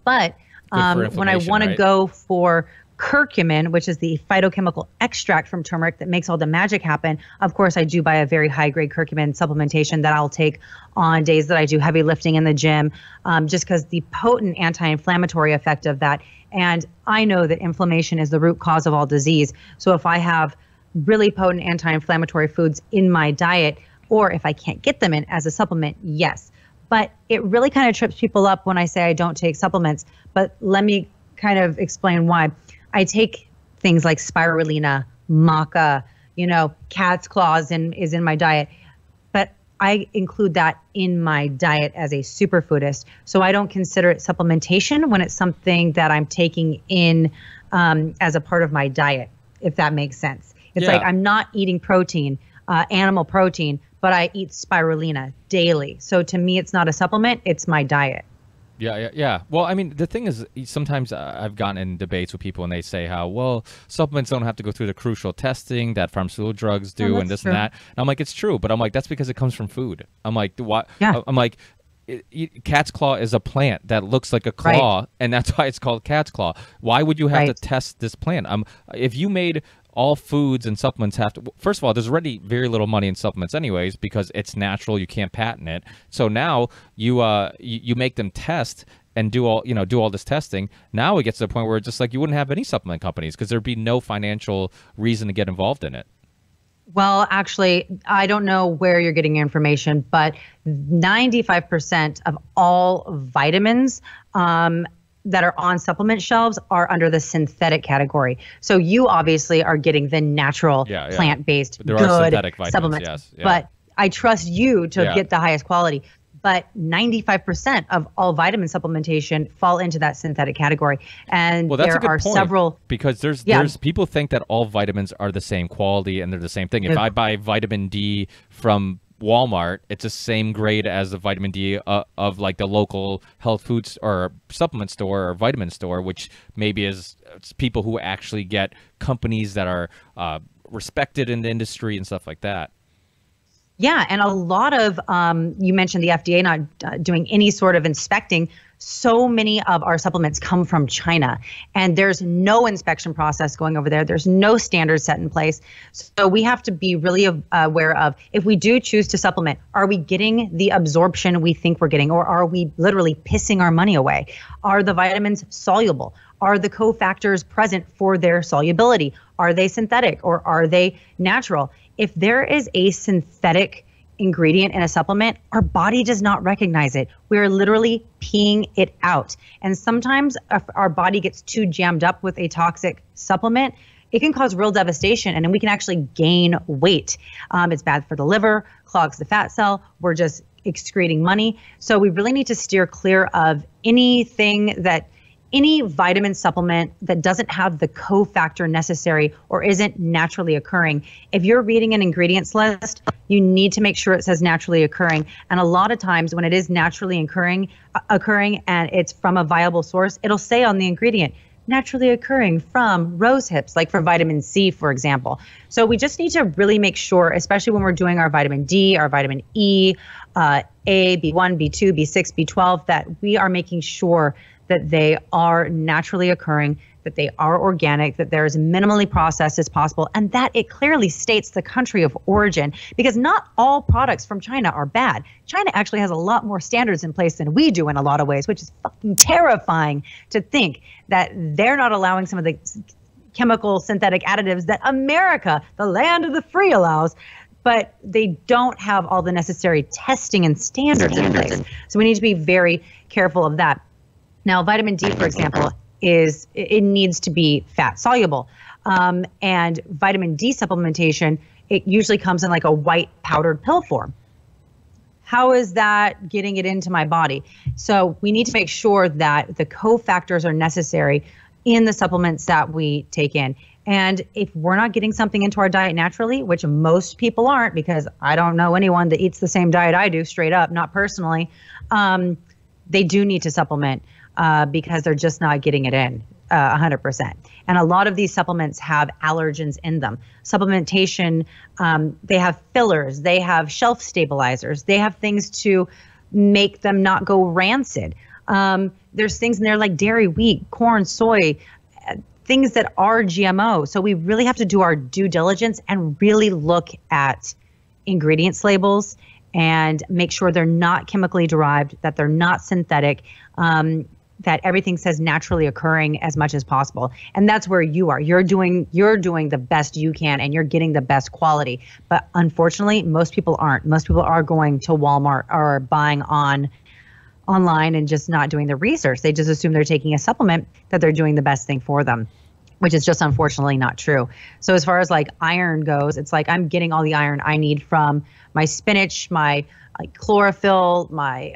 but when I want to go for curcumin, which is the phytochemical extract from turmeric that makes all the magic happen, of course, I do buy a very high-grade curcumin supplementation that I'll take on days that I do heavy lifting in the gym, just because the potent anti-inflammatory effect of that. And I know that inflammation is the root cause of all disease. So if I have really potent anti-inflammatory foods in my diet, or if I can't get them in as a supplement, yes. But it really kind of trips people up when I say I don't take supplements. But let me kind of explain why. I take things like spirulina, maca, cat's claws is in my diet. But I include that in my diet as a superfoodist. So I don't consider it supplementation when it's something that I'm taking in as a part of my diet, if that makes sense. It's like I'm not eating protein, animal protein, but I eat spirulina daily. So to me, it's not a supplement, it's my diet. Yeah. Well, I mean, the thing is, sometimes I've gotten in debates with people and they say how, well, supplements don't have to go through the crucial testing that pharmaceutical drugs do and this and that. And I'm like, it's true. But I'm like, that's because it comes from food. I'm like, what? Yeah. I'm like, cat's claw is a plant that looks like a claw, and that's why it's called cat's claw. Why would you have to test this plant? If you made all foods and supplements have to, first of all, there's already very little money in supplements anyways because it's natural, you can't patent it. So now you make them test and do all this testing. Now it gets to the point where it's just like you wouldn't have any supplement companies because there'd be no financial reason to get involved in it. Well, actually, I don't know where you're getting your information, but 95% of all vitamins that are on supplement shelves are under the synthetic category. So you obviously are getting the natural plant-based good synthetic vitamins, supplements. But I trust you to get the highest quality. But 95% of all vitamin supplementation fall into that synthetic category. And there are several, because there's people think that all vitamins are the same quality and they're the same thing. If I buy vitamin D from Walmart, it's the same grade as the vitamin D of like the local health foods or supplement store or vitamin store, which maybe is people who actually get companies that are respected in the industry and stuff like that. Yeah, and a lot of, you mentioned the FDA not doing any sort of inspecting. So many of our supplements come from China, and there's no inspection process going over there. There's no standards set in place. So we have to be really aware of, if we do choose to supplement, are we getting the absorption we think we're getting, or are we literally pissing our money away? Are the vitamins soluble? Are the cofactors present for their solubility? Are they synthetic or are they natural? If there is a synthetic ingredient in a supplement, our body does not recognize it. We're literally peeing it out. And sometimes if our body gets too jammed up with a toxic supplement, it can cause real devastation, and then we can actually gain weight. It's bad for the liver, clogs the fat cell. We're just excreting money. So we really need to steer clear of any vitamin supplement that doesn't have the cofactor necessary or isn't naturally occurring. If you're reading an ingredients list, you need to make sure it says naturally occurring. And a lot of times when it is naturally occurring and it's from a viable source, it'll say on the ingredient, naturally occurring from rose hips, like for vitamin C, for example. So we just need to really make sure, especially when we're doing our vitamin D, our vitamin E, A, B1, B2, B6, B12, that we are making sure that they are naturally occurring, that they are organic, that they're as minimally processed as possible, and that it clearly states the country of origin, because not all products from China are bad. China actually has a lot more standards in place than we do in a lot of ways, which is fucking terrifying to think that they're not allowing some of the chemical synthetic additives that America, the land of the free, allows. But they don't have all the necessary testing and standards in place. So we need to be very careful of that. Now, vitamin D, for example, it needs to be fat soluble. And vitamin D supplementation it usually comes in like a white powdered pill form. How is that getting it into my body? So we need to make sure that the cofactors are necessary in the supplements that we take in. And if we're not getting something into our diet naturally, which most people aren't, because I don't know anyone that eats the same diet I do, straight up, not personally, they do need to supplement because they're just not getting it in 100%. And a lot of these supplements have allergens in them. Supplementation, they have fillers, they have shelf stabilizers, they have things to make them not go rancid. There's things in there like dairy, wheat, corn, soy, things that are GMO. So we really have to do our due diligence and really look at ingredients labels and make sure they're not chemically derived, that they're not synthetic, that everything says naturally occurring as much as possible. And that's where you are. You're doing the best you can and you're getting the best quality. But unfortunately, most people aren't. Most people are going to Walmart or buying online and just not doing the research. They just assume they're taking a supplement, that they're doing the best thing for them, which is just unfortunately not true. So as far as like iron goes, it's like I'm getting all the iron I need from my spinach, my chlorophyll, my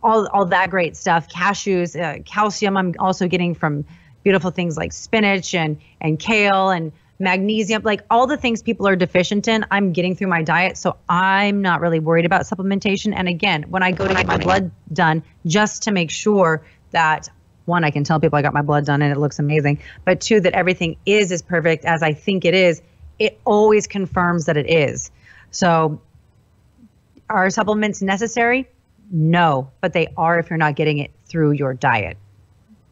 all that great stuff, cashews, calcium. I'm also getting from beautiful things like spinach and kale and magnesium, like all the things people are deficient in, I'm getting through my diet. So I'm not really worried about supplementation. And again, when I go to get my blood done, just to make sure that, one, I can tell people I got my blood done and it looks amazing, but two, that everything is as perfect as I think it is, it always confirms that it is. So are supplements necessary? No, but they are if you're not getting it through your diet.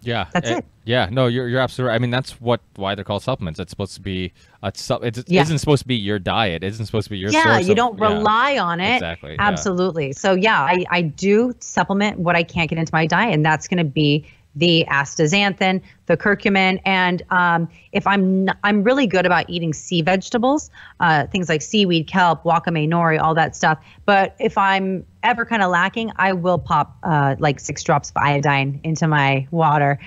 Yeah, that's it. Yeah, no, you're absolutely right. I mean, that's why they're called supplements. It's supposed to be isn't supposed to be your diet. It isn't supposed to be your source you don't rely on it. Exactly. Absolutely. So I do supplement what I can't get into my diet, and that's going to be the astaxanthin, the curcumin, and if I'm really good about eating sea vegetables, things like seaweed, kelp, wakame, nori, all that stuff. But if I'm ever kind of lacking, I will pop like 6 drops of iodine into my water.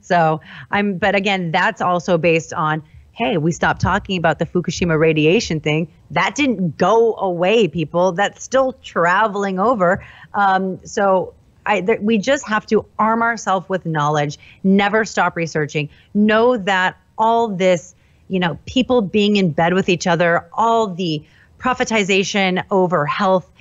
But again, that's also based on, hey, we stopped talking about the Fukushima radiation thing. That didn't go away, people. That's still traveling over. We just have to arm ourselves with knowledge, never stop researching, know that all this, people being in bed with each other, all the profitization over health,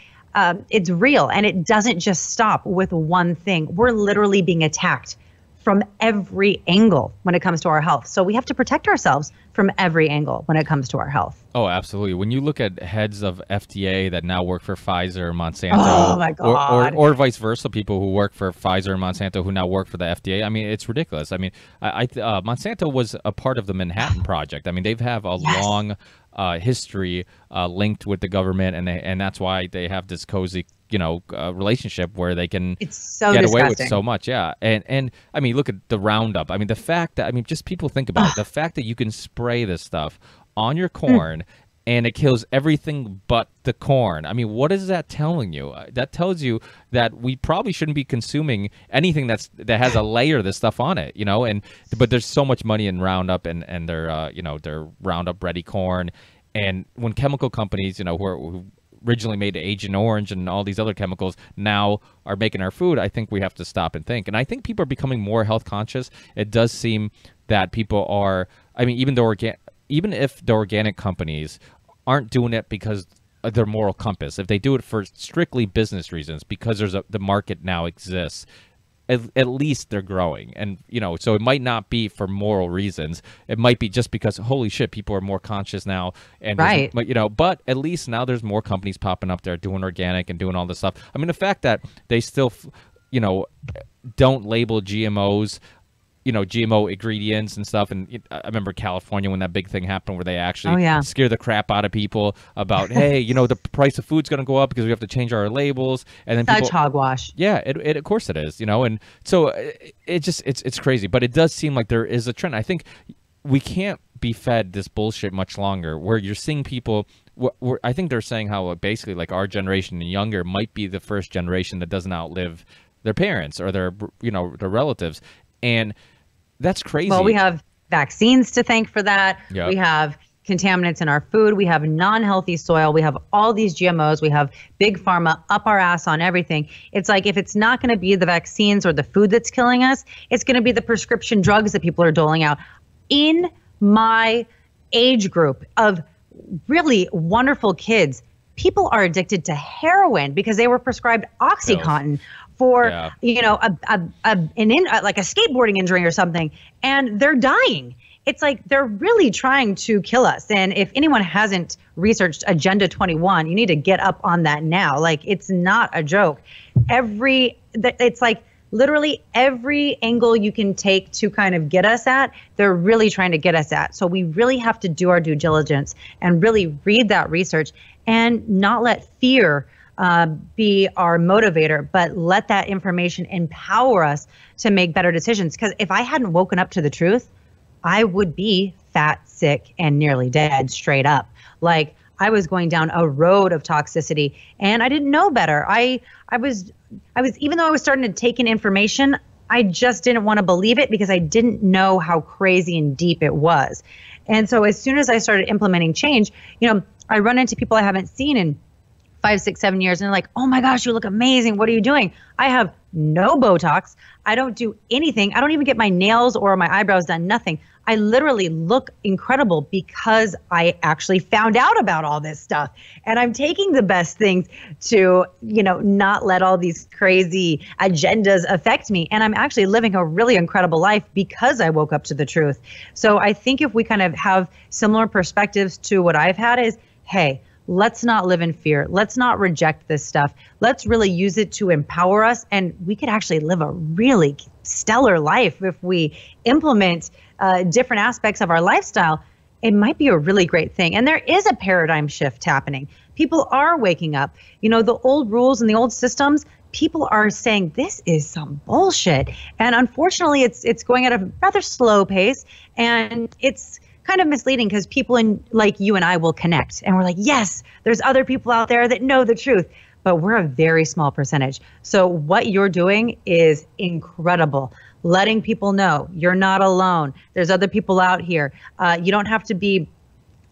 it's real, and it doesn't just stop with one thing. We're literally being attacked from every angle when it comes to our health. So we have to protect ourselves from every angle when it comes to our health. Oh, absolutely. When you look at heads of FDA that now work for Pfizer, Monsanto, oh my God. Or vice versa, people who work for Pfizer and Monsanto who now work for the FDA, I mean, it's ridiculous. I mean, Monsanto was a part of the Manhattan Project. I mean, they've have a long history linked with the government, and that's why they have this cozy relationship where they can get away with so much. Yeah. And I mean, look at the Roundup. I mean, the fact that, just people think about it, the fact that you can spray this stuff on your corn and it kills everything but the corn. I mean, what is that telling you? That tells you that we probably shouldn't be consuming anything that has a layer of this stuff on it, but there's so much money in Roundup and their, their Roundup ready corn. And when chemical companies, who originally made Agent Orange and all these other chemicals now are making our food, I think we have to stop and think. And I think people are becoming more health conscious. It does seem that people are, even if the organic companies aren't doing it because of their moral compass, if they do it for strictly business reasons, because the market now exists, at least they're growing. And, so it might not be for moral reasons. It might be just because, holy shit, people are more conscious now. And right. But at least now there's more companies popping up there doing organic and doing all this stuff. I mean, the fact that they still, don't label GMOs, GMO ingredients and stuff. And I remember California when that big thing happened where they actually scare the crap out of people about, hey, the price of food's going to go up because we have to change our labels. And then such hogwash. Yeah, it of course it is, and so it's crazy. But it does seem like there is a trend. I think we can't be fed this bullshit much longer where you're seeing people. I think they're saying how basically like our generation and younger might be the first generation that doesn't outlive their parents or their relatives. And that's crazy. Well, we have vaccines to thank for that. Yep. We have contaminants in our food. We have non-healthy soil. We have all these GMOs. We have big pharma up our ass on everything. It's like, if it's not going to be the vaccines or the food that's killing us, it's going to be the prescription drugs that people are doling out. In my age group of really wonderful kids, people are addicted to heroin because they were prescribed OxyContin for, you know, like a skateboarding injury or something, and they're dying. It's like they're really trying to kill us. And if anyone hasn't researched Agenda 21, you need to get up on that now. Like, it's not a joke. It's like literally every angle you can take to kind of get us at, they're really trying to get us at. So we really have to do our due diligence and really read that research and not let fear be our motivator, but let that information empower us to make better decisions. Because if I hadn't woken up to the truth, I would be fat, sick, and nearly dead straight up. Like, I was going down a road of toxicity and I didn't know better. I was, even though I was starting to take in information, I just didn't want to believe it because I didn't know how crazy and deep it was. And so as soon as I started implementing change, you know, I run into people I haven't seen in 5, 6, 7 years, and they're like, oh my gosh, you look amazing. What are you doing? I have no Botox. I don't do anything. I don't even get my nails or my eyebrows done, nothing. I literally look incredible because I actually found out about all this stuff. And I'm taking the best things to, you know, not let all these crazy agendas affect me. And I'm actually living a really incredible life because I woke up to the truth. So I think if we kind of have similar perspectives to what I've had is, hey, let's not live in fear. Let's not reject this stuff. Let's really use it to empower us. And we could actually live a really stellar life if we implement different aspects of our lifestyle. It might be a really great thing. And there is a paradigm shift happening. People are waking up. You know, the old rules and the old systems, people are saying this is some bullshit. And unfortunately, it's going at a rather slow pace. And it's kind of misleading because people like you and I will connect and we're like, yes, there's other people out there that know the truth, but we're a very small percentage. So what you're doing is incredible. Letting people know you're not alone. There's other people out here. You don't have to be,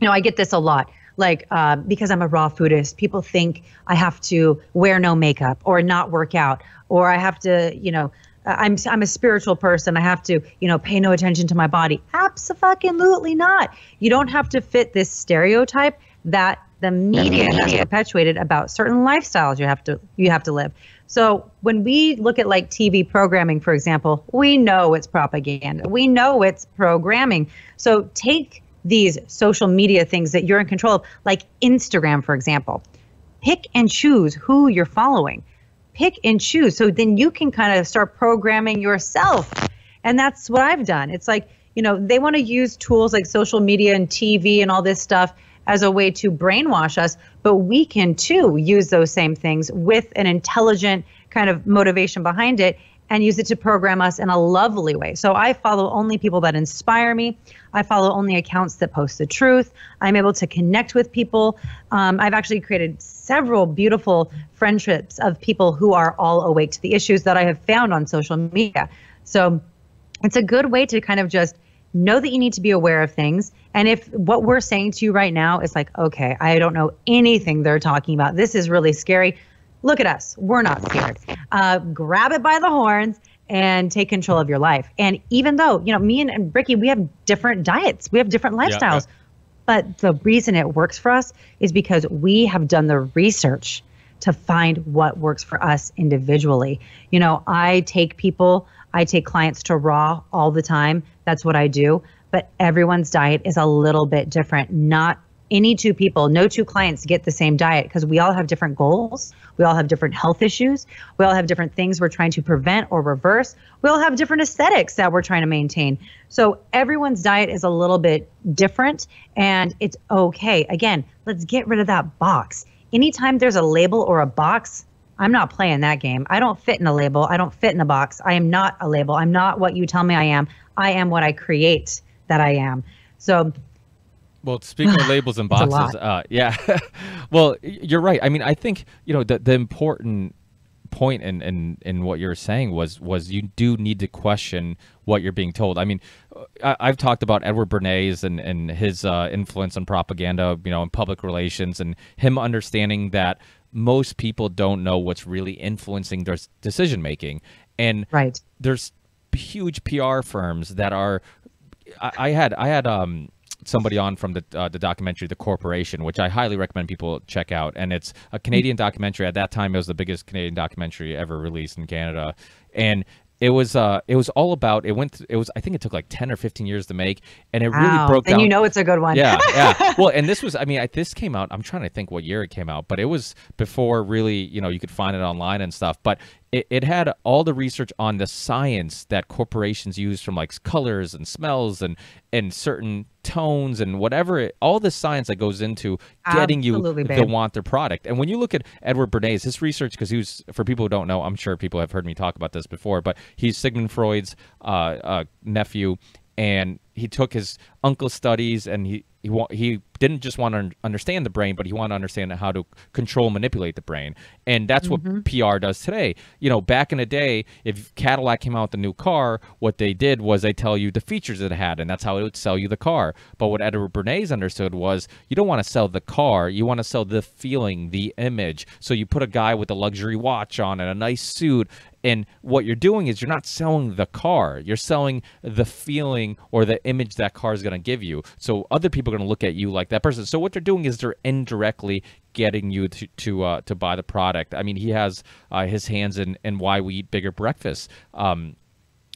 you know, I get this a lot. Like, because I'm a raw foodist, people think I have to wear no makeup or not work out, or I have to, you know, I'm a spiritual person. I have to, you know, pay no attention to my body. Abso-fucking-lutely not. You don't have to fit this stereotype that the media has perpetuated about certain lifestyles you have to live. So when we look at like TV programming, for example, we know it's propaganda. We know it's programming. So take these social media things that you're in control of, like Instagram, for example. Pick and choose who you're following. Pick and choose. So then you can kind of start programming yourself. And that's what I've done. It's like, you know, they want to use tools like social media and TV and all this stuff as a way to brainwash us, but we can too use those same things with an intelligent kind of motivation behind it and use it to program us in a lovely way. So I follow only people that inspire me. I follow only accounts that post the truth. I'm able to connect with people. I've actually created several beautiful friendships of people who are all awake to the issues that I have found on social media. So it's a good way to kind of just know that you need to be aware of things. And if what we're saying to you right now is like, okay, I don't know anything they're talking about, this is really scary. Look at us. We're not scared. Grab it by the horns and take control of your life. And even though, you know, me and Ricky, we have different diets, we have different lifestyles, but the reason it works for us is because we have done the research to find what works for us individually. You know, I take clients to raw all the time. That's what I do. But everyone's diet is a little bit different. Not any two people, no two clients get the same diet because we all have different goals. We all have different health issues. We all have different things we're trying to prevent or reverse. We all have different aesthetics that we're trying to maintain. So everyone's diet is a little bit different and it's okay. Again, let's get rid of that box. Anytime there's a label or a box, I'm not playing that game. I don't fit in a label. I don't fit in a box. I am not a label. I'm not what you tell me I am. I am what I create that I am. So, well, speaking of labels and boxes, yeah. Well, you're right. I mean, I think, you know, the important point in what you were saying was you do need to question what you're being told. I mean, I've talked about Edward Bernays and his influence on propaganda, you know, in public relations, and him understanding that most people don't know what's really influencing their decision making. And there's huge PR firms that are. I had somebody on from the documentary The Corporation, which I highly recommend people check out, and it's a Canadian documentary. At that time, it was the biggest Canadian documentary ever released in Canada, and it was all about I think it took like 10 or 15 years to make, and it really broke down. And you know it's a good one. Yeah. Well, and this was, I mean, this came out, I'm trying to think what year it came out, but it was before really, you know, you could find it online and stuff, but it had all the research on the science that corporations use from like colors and smells and certain tones and whatever, all the science that goes into getting you to want their product. And when you look at Edward Bernays, his research, because he was, for people who don't know, I'm sure people have heard me talk about this before, but he's Sigmund Freud's nephew, and he took his uncle's studies, and he didn't just want to understand the brain, but he wanted to understand how to control, manipulate the brain. And that's what PR does today. You know, back in the day, if Cadillac came out with a new car, what they did was they tell you the features it had, and that's how it would sell you the car. But what Edward Bernays understood was you don't want to sell the car, you want to sell the feeling, the image. So you put a guy with a luxury watch on and a nice suit, and what you're doing is you're not selling the car, you're selling the feeling or the image that car is going to give you. So other people are going to look at you like that person. So what they're doing is they're indirectly getting you to buy the product. I mean, he has his hands in why we eat bigger breakfasts. And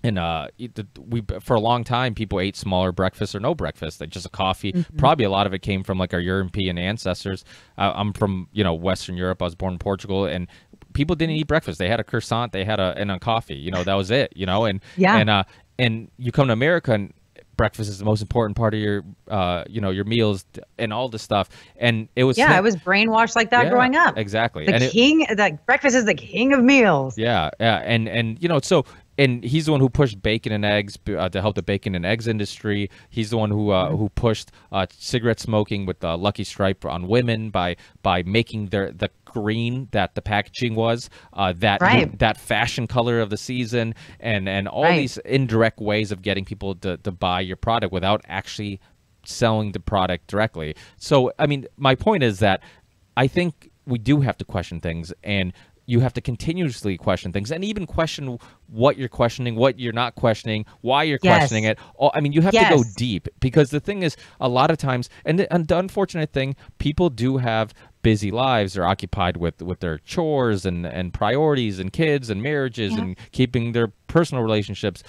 for a long time, people ate smaller breakfasts or no breakfast, like just a coffee. Probably a lot of it came from like our European ancestors. I'm from, you know, Western Europe. I was born in Portugal, and people didn't eat breakfast. They had a croissant, they had a coffee. You know, that was it. You know, and you come to America, and breakfast is the most important part of your you know, your meals and all this stuff. And it was I was brainwashed like that growing up. Exactly. Breakfast is the king of meals. And you know, so. And he's the one who pushed bacon and eggs to help the bacon and eggs industry. He's the one who pushed cigarette smoking with the Lucky Strike on women by making the green that the packaging was, that fashion color of the season, and all these indirect ways of getting people to buy your product without actually selling the product directly. So, I mean, my point is that I think we do have to question things, and you have to continuously question things, and even question what you're questioning, what you're not questioning, why you're questioning it. I mean, you have to go deep, because the thing is, a lot of times, and the unfortunate thing, people do have busy lives. They're occupied with their chores and priorities and kids and marriages and keeping their personal relationships,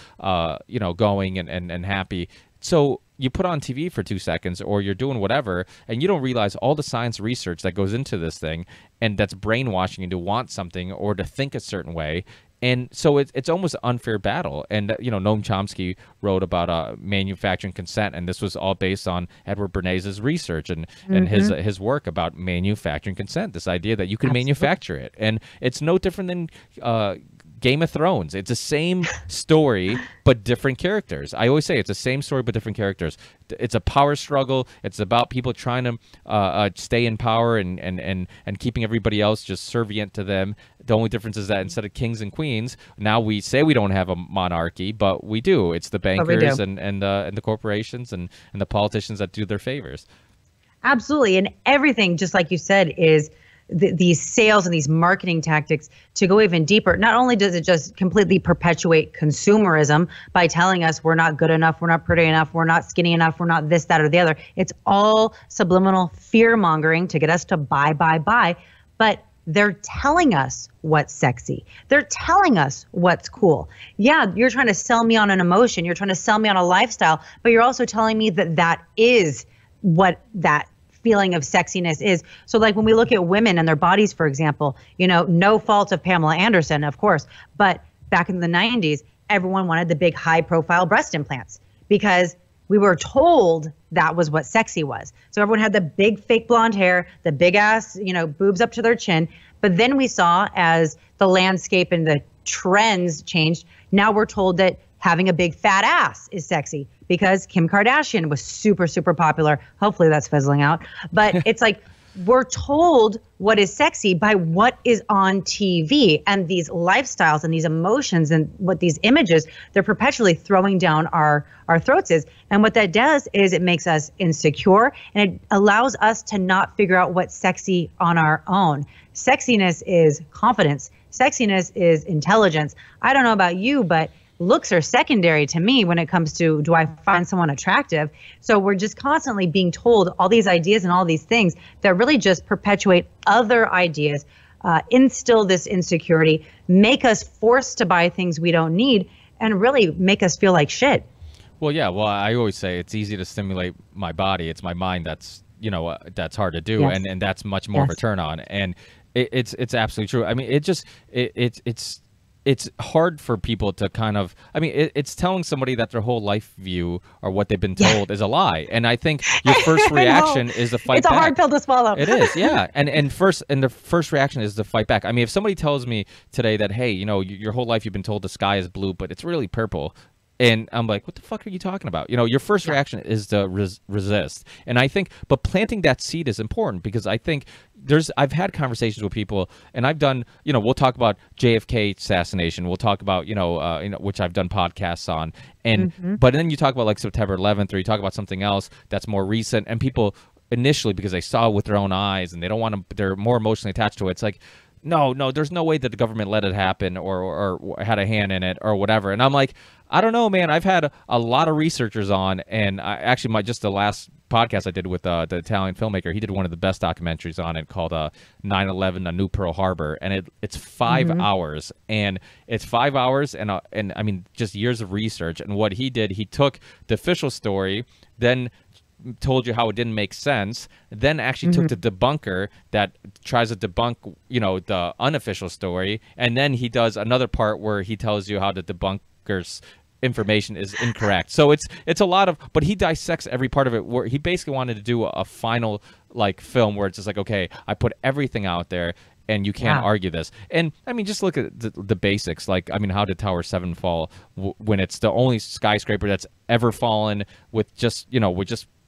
you know, going and happy. So you put on TV for 2 seconds, or you're doing whatever, and you don't realize all the science research that goes into this thing, and that's brainwashing you to want something or to think a certain way. And so it's almost an unfair battle. And, you know, Noam Chomsky wrote about manufacturing consent, and this was all based on Edward Bernays' research and his work about manufacturing consent, this idea that you can manufacture it. And it's no different than Game of Thrones. It's the same story, but different characters. I always say it's the same story, but different characters. It's a power struggle. It's about people trying to stay in power and keeping everybody else just servient to them. The only difference is that instead of kings and queens, now we say we don't have a monarchy, but we do. It's the bankers and the corporations and the politicians that do their favors. Absolutely. And everything, just like you said, is these sales and these marketing tactics to go even deeper. Not only does it just completely perpetuate consumerism by telling us we're not good enough, we're not pretty enough, we're not skinny enough, we're not this, that, or the other. It's all subliminal fear mongering to get us to buy. But they're telling us what's sexy. They're telling us what's cool. Yeah, you're trying to sell me on an emotion. You're trying to sell me on a lifestyle, but you're also telling me that that is what that feeling of sexiness is. So like when we look at women and their bodies, for example, you know, no fault of Pamela Anderson, of course, but back in the 90s, everyone wanted the big high profile breast implants because we were told that was what sexy was. So everyone had the big fake blonde hair, the big ass, you know, boobs up to their chin. But then we saw as the landscape and the trends changed, now we're told that having a big fat ass is sexy because Kim Kardashian was super, super popular. Hopefully that's fizzling out. But it's like we're told what is sexy by what is on TV, and these lifestyles and these emotions and what these images they're perpetually throwing down our throats is. And what that does is it makes us insecure, and it allows us to not figure out what's sexy on our own. Sexiness is confidence. Sexiness is intelligence. I don't know about you, but looks are secondary to me when it comes to, do I find someone attractive? So we're just constantly being told all these ideas and all these things that really just perpetuate other ideas, instill this insecurity, make us forced to buy things we don't need, and really make us feel like shit. Well, yeah. Well, I always say it's easy to stimulate my body. It's my mind that's, that's hard to do. Yes. And that's much more of a turn on. And it's absolutely true. I mean, it's hard for people to kind of, I mean, it's telling somebody that their whole life view or what they've been told is a lie. And I think your first reaction is to fight back. It's a hard pill to swallow. It is, yeah. And the first reaction is to fight back. I mean, if somebody tells me today that, hey, your whole life you've been told the sky is blue, but it's really purple. And I'm like, what the fuck are you talking about? Your first reaction is to resist. And I think, but planting that seed is important, because I think I've had conversations with people, and I've done, we'll talk about JFK assassination. We'll talk about, which I've done podcasts on. And, but then you talk about like September 11th, or you talk about something else that's more recent, and people initially, because they saw it with their own eyes and they don't want to, they're more emotionally attached to it. It's like, no, there's no way that the government let it happen or had a hand in it or whatever. And I'm like, I don't know, man. I've had a lot of researchers on, and just the last podcast I did with the Italian filmmaker, he did one of the best documentaries on it called 9/11: A New Pearl Harbor, and it's 5 hours, and it's 5 hours, and I mean just years of research. And what he did, he took the official story, then told you how it didn't make sense, then actually took the debunker that tries to debunk, the unofficial story, and then he does another part where he tells you how the debunker's information is incorrect. So it's a lot of, but he dissects every part of it, where he basically wanted to do a final like film where it's just like, okay, I put everything out there and you can't argue this. And I mean, just look at the basics. Like, I mean, how did Tower 7 fall when it's the only skyscraper that's ever fallen with just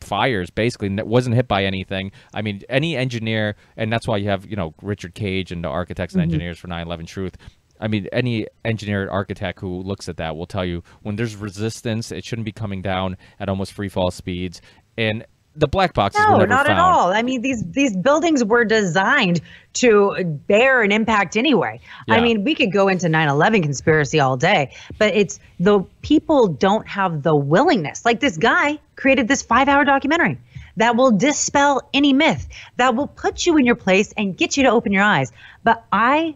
fires, basically, and it wasn't hit by anything. I mean, any engineer, and that's why you have, Richard Cage and the architects and engineers for 9/11 Truth. I mean, any engineer, architect who looks at that will tell you when there's resistance, it shouldn't be coming down at almost free fall speeds. And the black boxes were never not found. At all. I mean, these buildings were designed to bear an impact anyway. Yeah. I mean, we could go into 9/11 conspiracy all day, but it's the people don't have the willingness. Like, this guy created this 5-hour documentary that will dispel any myth, that will put you in your place and get you to open your eyes. But I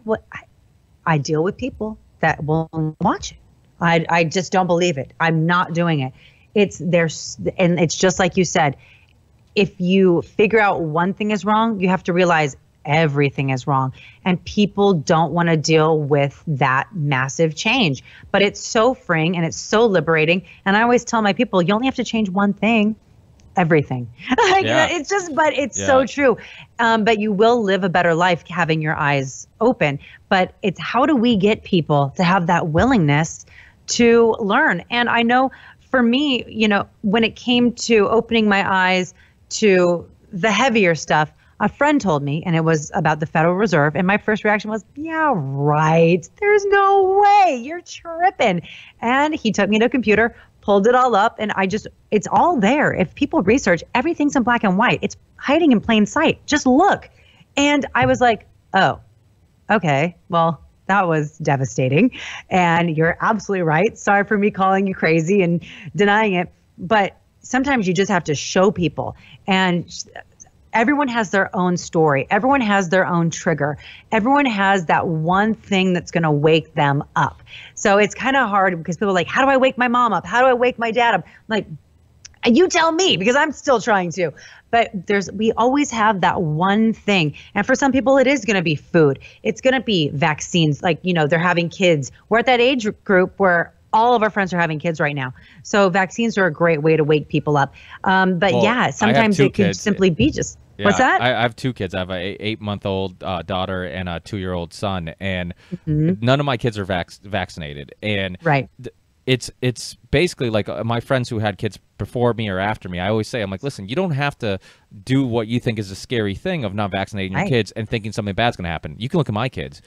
deal with people that will watch it. I just don't believe it. I'm not doing it. And it's just like you said. If you figure out one thing is wrong, you have to realize everything is wrong. And people don't want to deal with that massive change. But it's so freeing and it's so liberating. And I always tell my people, you only have to change one thing, everything. It's just, but it's so true. But you will live a better life having your eyes open. But it's, how do we get people to have that willingness to learn? And I know for me, when it came to opening my eyes to the heavier stuff, a friend told me, and it was about the Federal Reserve. And my first reaction was, yeah, right. There's no way. You're tripping. And he took me to a computer, pulled it all up, and it's all there. If people research, everything's in black and white. It's hiding in plain sight. Just look. And I was like, oh, okay, well, that was devastating. And you're absolutely right. Sorry for me calling you crazy and denying it. But sometimes you just have to show people. And everyone has their own story. Everyone has their own trigger. Everyone has that one thing that's going to wake them up. So it's kind of hard because people are like, how do I wake my mom up? How do I wake my dad up? I'm like, you tell me, because I'm still trying to. But we always have that one thing. And for some people, it is going to be food. It's going to be vaccines. Like, they're having kids. We're at that age group where all of our friends are having kids right now. So vaccines are a great way to wake people up. Sometimes it can simply be just, what's that? I have 2 kids. I have an 8-month-old daughter and a 2-year-old son. And none of my kids are vaccinated. And it's basically, like my friends who had kids before me or after me, I always say, I'm like, listen, you don't have to do what you think is a scary thing of not vaccinating your kids and thinking something bad's going to happen. You can look at my kids.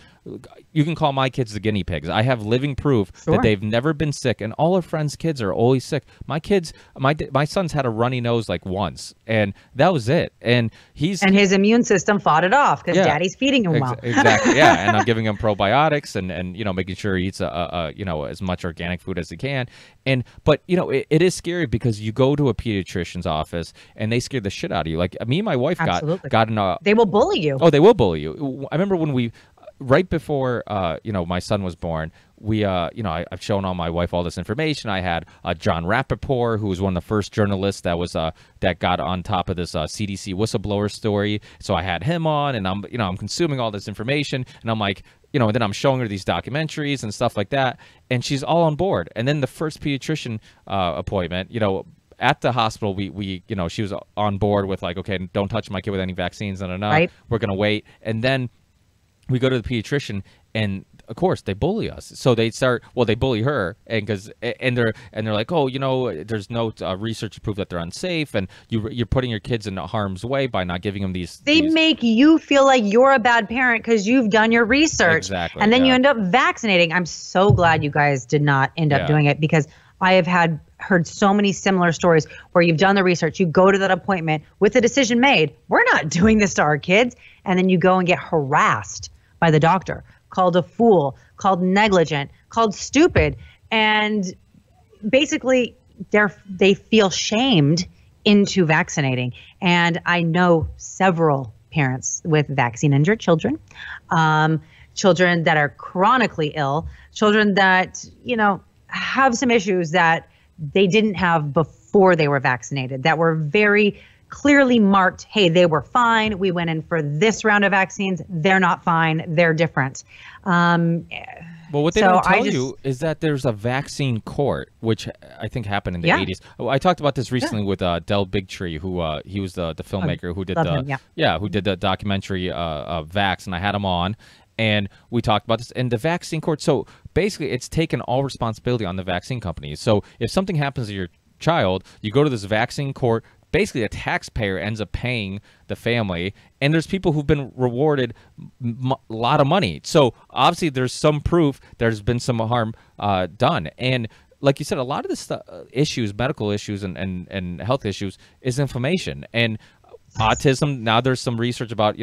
You can call my kids the guinea pigs. I have living proof that they've never been sick, and all our friends' kids are always sick. My kids, my son's had a runny nose like once, and that was it. And his immune system fought it off because daddy's feeding him well. Exactly, yeah. And I'm giving him probiotics and making sure he eats as much organic food as he can. But it is scary because you go to a pediatrician's office and they scare the shit out of you. Like me and my wife got in a. They will bully you. Oh, they will bully you. I remember when right before my son was born, I've shown all my wife all this information. I had John Rappaport, who was one of the first journalists that got on top of this CDC whistleblower story. So I had him on, and I'm consuming all this information, and I'm like, and then I'm showing her these documentaries and stuff like that, and she's all on board. And then the first pediatrician appointment, at the hospital, we she was on board with like, okay, don't touch my kid with any vaccines, Right. We're gonna wait, and then we go to the pediatrician, and of course they bully us. So they bully her, and they're like, oh, there's no research to prove that they're unsafe, and you're putting your kids in harm's way by not giving them these. They make you feel like you're a bad parent because you've done your research, exactly, and then you end up vaccinating. I'm so glad you guys did not end up doing it, because I have heard so many similar stories where you've done the research, you go to that appointment with the decision made, we're not doing this to our kids, and then you go and get harassed by the doctor, called a fool, called negligent, called stupid, and basically they feel shamed into vaccinating. And I know several parents with vaccine-injured children, children that are chronically ill, children that, have some issues that they didn't have before they were vaccinated, that were very clearly marked, hey, they were fine. We went in for this round of vaccines. They're not fine. They're different. Well, what they don't tell you is that there's a vaccine court, which I think happened in the 80s. I talked about this recently with Del Bigtree, who he was the filmmaker who did who did the documentary Vax, and I had him on. And we talked about this in the vaccine court. So basically, it's taken all responsibility on the vaccine companies. So if something happens to your child, you go to this vaccine court. Basically, a taxpayer ends up paying the family, and there's people who've been rewarded a lot of money. So obviously, there's some proof there's been some harm done. And like you said, a lot of the issues, medical issues and health issues, is inflammation. And autism, now there's some research about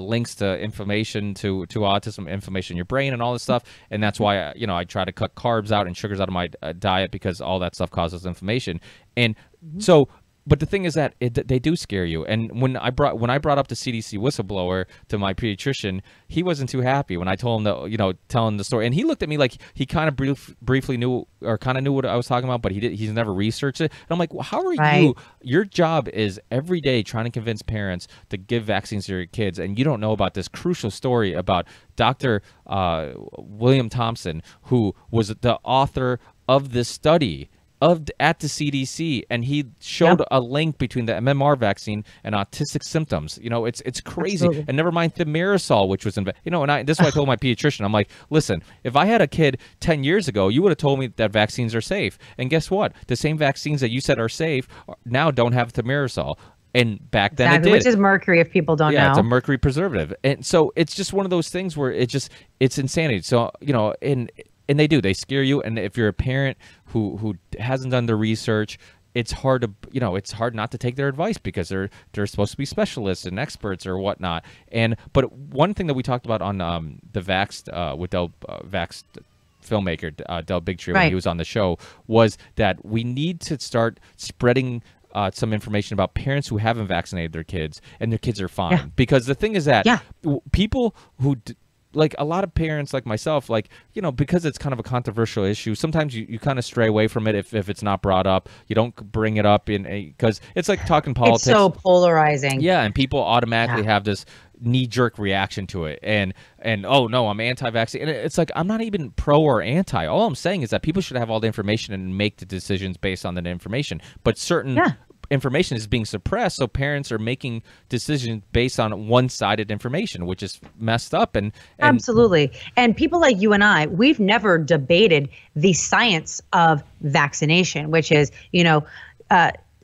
links to inflammation to autism, inflammation in your brain and all this stuff, and that's why I try to cut carbs out and sugars out of my diet, because all that stuff causes inflammation. And so, but the thing is that they do scare you. And when I brought up the CDC whistleblower to my pediatrician, he wasn't too happy when I told him that, telling the story. And he looked at me like he kind of briefly knew, or kind of knew what I was talking about, but he's never researched it. And I'm like, well, how are you? Your job is every day trying to convince parents to give vaccines to your kids, and you don't know about this crucial story about Dr. William Thompson, who was the author of this study at the CDC, and he showed a link between the MMR vaccine and autistic symptoms. It's crazy. Absolutely. And never mind thimerosal, which was this is what I told my pediatrician. I'm like, listen, if I had a kid 10 years ago, you would have told me that vaccines are safe. And guess what? The same vaccines that you said are safe now don't have thimerosal. And back then it did. Which is mercury, if people don't know. Yeah, it's a mercury preservative. And so it's just one of those things where it's insanity. So, and they scare you. And if you're a parent who hasn't done the research, it's hard not to take their advice, because they're supposed to be specialists and experts or whatnot. But one thing that we talked about on the Vaxxed with Vaxxed filmmaker Del Bigtree, when he was on the show, was that we need to start spreading some information about parents who haven't vaccinated their kids and their kids are fine. Because the thing is that people who like a lot of parents like myself, because it's kind of a controversial issue, sometimes you kind of stray away from it if it's not brought up. You don't bring it up because it's like talking politics. It's so polarizing. Yeah, and people automatically have this knee-jerk reaction to it, and oh no, I'm anti-vaccine. And it's like, I'm not even pro or anti. All I'm saying is that people should have all the information and make the decisions based on that information. But certain information is being suppressed, so parents are making decisions based on one-sided information, which is messed up. And Absolutely. And people like you and I, we've never debated the science of vaccination, which is,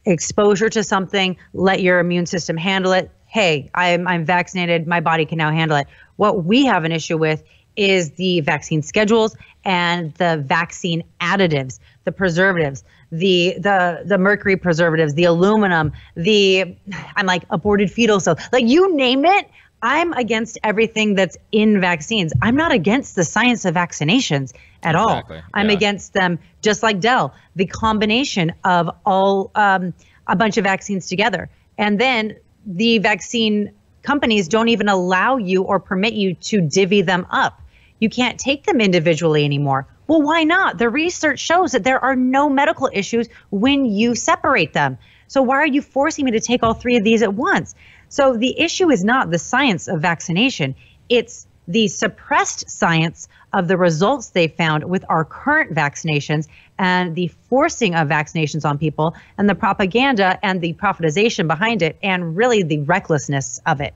exposure to something, let your immune system handle it. Hey, I'm vaccinated, my body can now handle it. What we have an issue with is the vaccine schedules and the vaccine additives, the preservatives, the mercury preservatives, the aluminum, I'm like aborted fetal cells, like you name it. I'm against everything that's in vaccines. I'm not against the science of vaccinations at all. I'm against them, just like Dell, the combination of all a bunch of vaccines together. And then the vaccine companies don't even allow you or permit you to divvy them up. You can't take them individually anymore. Well, why not? The research shows that there are no medical issues when you separate them. So why are you forcing me to take all three of these at once? So the issue is not the science of vaccination. It's the suppressed science of the results they found with our current vaccinations and the forcing of vaccinations on people and the propaganda and the profitization behind it and really the recklessness of it.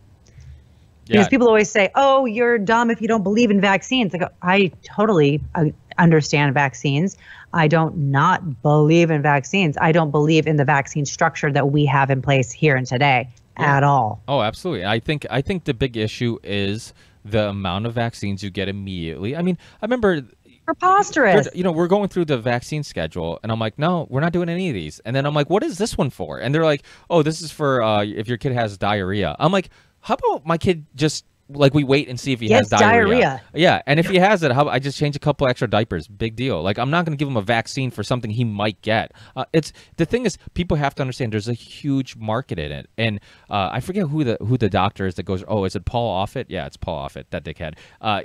Because people always say, oh, you're dumb if you don't believe in vaccines. I go, I totally understand vaccines. I don't not believe in vaccines. I don't believe in the vaccine structure that we have in place here and today at all. Oh, absolutely. I think the big issue is the amount of vaccines you get immediately. I mean, I remember preposterous. We're going through the vaccine schedule, and I'm like, no, we're not doing any of these. And then I'm like, what is this one for? And they're like, oh, this is for if your kid has diarrhea. I'm like, how about my kid just like we wait and see if he has diarrhea? Yeah, and if he has it, I just change a couple extra diapers. Big deal. Like I'm not going to give him a vaccine for something he might get. It's the thing is people have to understand there's a huge market in it, and I forget who the doctor is that goes. Oh, is it Paul Offit? Yeah, it's Paul Offit, that dickhead.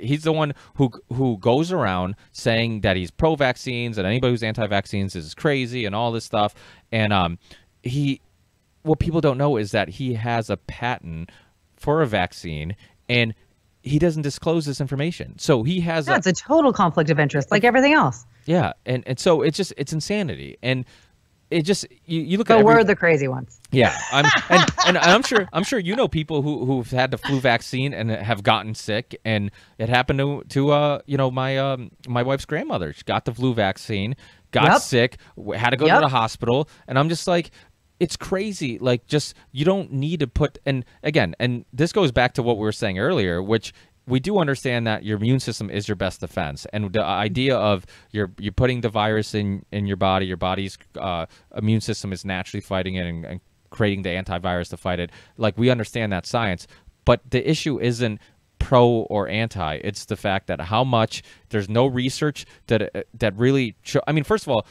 He's the one who goes around saying that he's pro vaccines and anybody who's anti vaccines is crazy and all this stuff. And what people don't know is that he has a patent for a vaccine, and he doesn't disclose this information. So he has it's a total conflict of interest, like everything else. Yeah, and so it's insanity, and it just you look at. But we're the crazy ones. Yeah, I'm sure you know people who've had the flu vaccine and have gotten sick, and it happened to my wife's grandmother. She got the flu vaccine, got sick, had to go to the hospital, and I'm just like, it's crazy. Like, just you don't need to put, and again, and this goes back to what we were saying earlier, which we do understand that your immune system is your best defense, and the idea of you're putting the virus in your body, your body's immune system is naturally fighting it and creating the antivirus to fight it. Like, we understand that science, but the issue isn't pro or anti. It's the fact that how much there's no research that really I mean, first of all,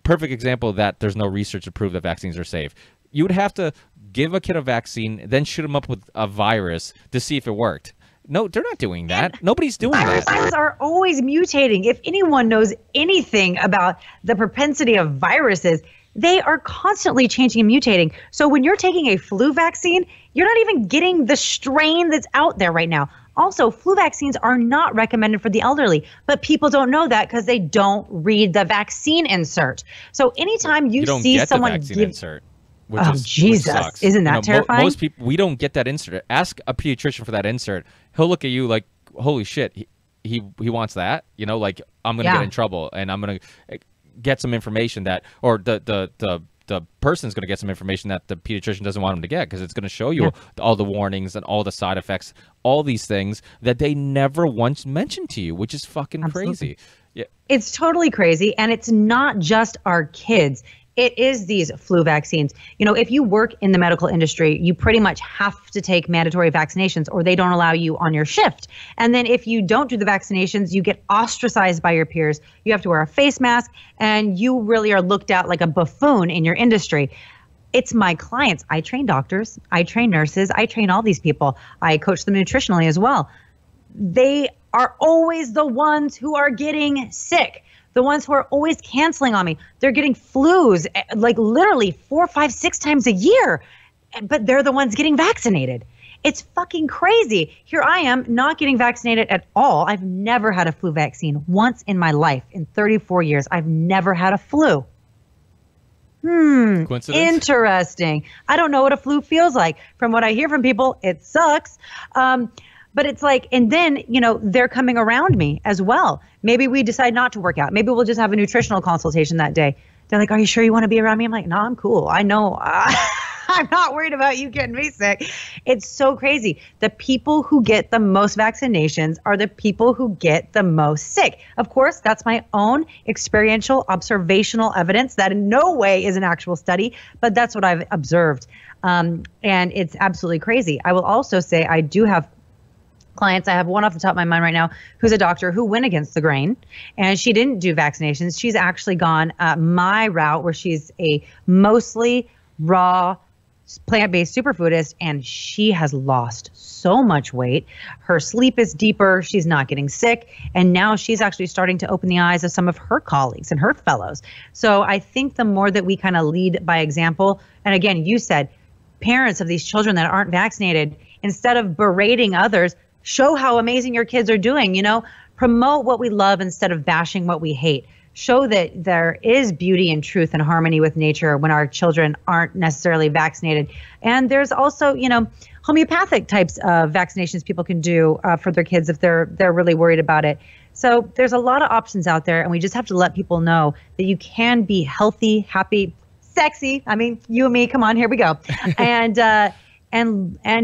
perfect example that there's no research to prove that vaccines are safe. You would have to give a kid a vaccine, then shoot him up with a virus to see if it worked. No, they're not doing that. Nobody's doing that. Viruses are always mutating. If anyone knows anything about the propensity of viruses, they are constantly changing and mutating. So when you're taking a flu vaccine, you're not even getting the strain that's out there right now. Also, flu vaccines are not recommended for the elderly, but people don't know that because they don't read the vaccine insert. So anytime you see someone give insert, Jesus, which sucks. Isn't that terrifying? Most people, we don't get that insert. Ask a pediatrician for that insert. He'll look at you like, holy shit, he wants that. Like I'm gonna get in trouble, and I'm gonna get some information that, or the person's going to get some information that the pediatrician doesn't want him to get, because it's going to show you all the warnings and all the side effects, all these things that they never once mentioned to you, which is fucking crazy. Yeah, it's totally crazy. And it's not just our kids. It is these flu vaccines. If you work in the medical industry, you pretty much have to take mandatory vaccinations or they don't allow you on your shift. And then if you don't do the vaccinations, you get ostracized by your peers. You have to wear a face mask and you really are looked at like a buffoon in your industry. It's my clients. I train doctors. I train nurses. I train all these people. I coach them nutritionally as well. They are always the ones who are getting sick. The ones who are always canceling on me. They're getting flus like literally 4, 5, 6 times a year, but they're the ones getting vaccinated. It's fucking crazy. Here I am not getting vaccinated at all. I've never had a flu vaccine once in my life. In 34 years, I've never had a flu. Coincidence? Interesting. I don't know what a flu feels like. From what I hear from people, it sucks. But it's like, and then, they're coming around me as well. Maybe we decide not to work out. Maybe we'll just have a nutritional consultation that day. They're like, are you sure you want to be around me? I'm like, no, I'm cool. I know. I'm not worried about you getting me sick. It's so crazy. The people who get the most vaccinations are the people who get the most sick. Of course, that's my own experiential, observational evidence that in no way is an actual study, but that's what I've observed. And it's absolutely crazy. I will also say I do have clients. I have one off the top of my mind right now who's a doctor who went against the grain, and she didn't do vaccinations. She's actually gone my route, where she's a mostly raw plant-based superfoodist, and she has lost so much weight. Her sleep is deeper. She's not getting sick. And now she's actually starting to open the eyes of some of her colleagues and her fellows. So I think the more that we kind of lead by example, and again, you said parents of these children that aren't vaccinated, instead of berating others, show how amazing your kids are doing, promote what we love instead of bashing what we hate. Show that there is beauty and truth and harmony with nature when our children aren't necessarily vaccinated. And there's also, homeopathic types of vaccinations people can do for their kids if they're really worried about it. So there's a lot of options out there, and we just have to let people know that you can be healthy, happy, sexy. I mean, you and me, come on, here we go. And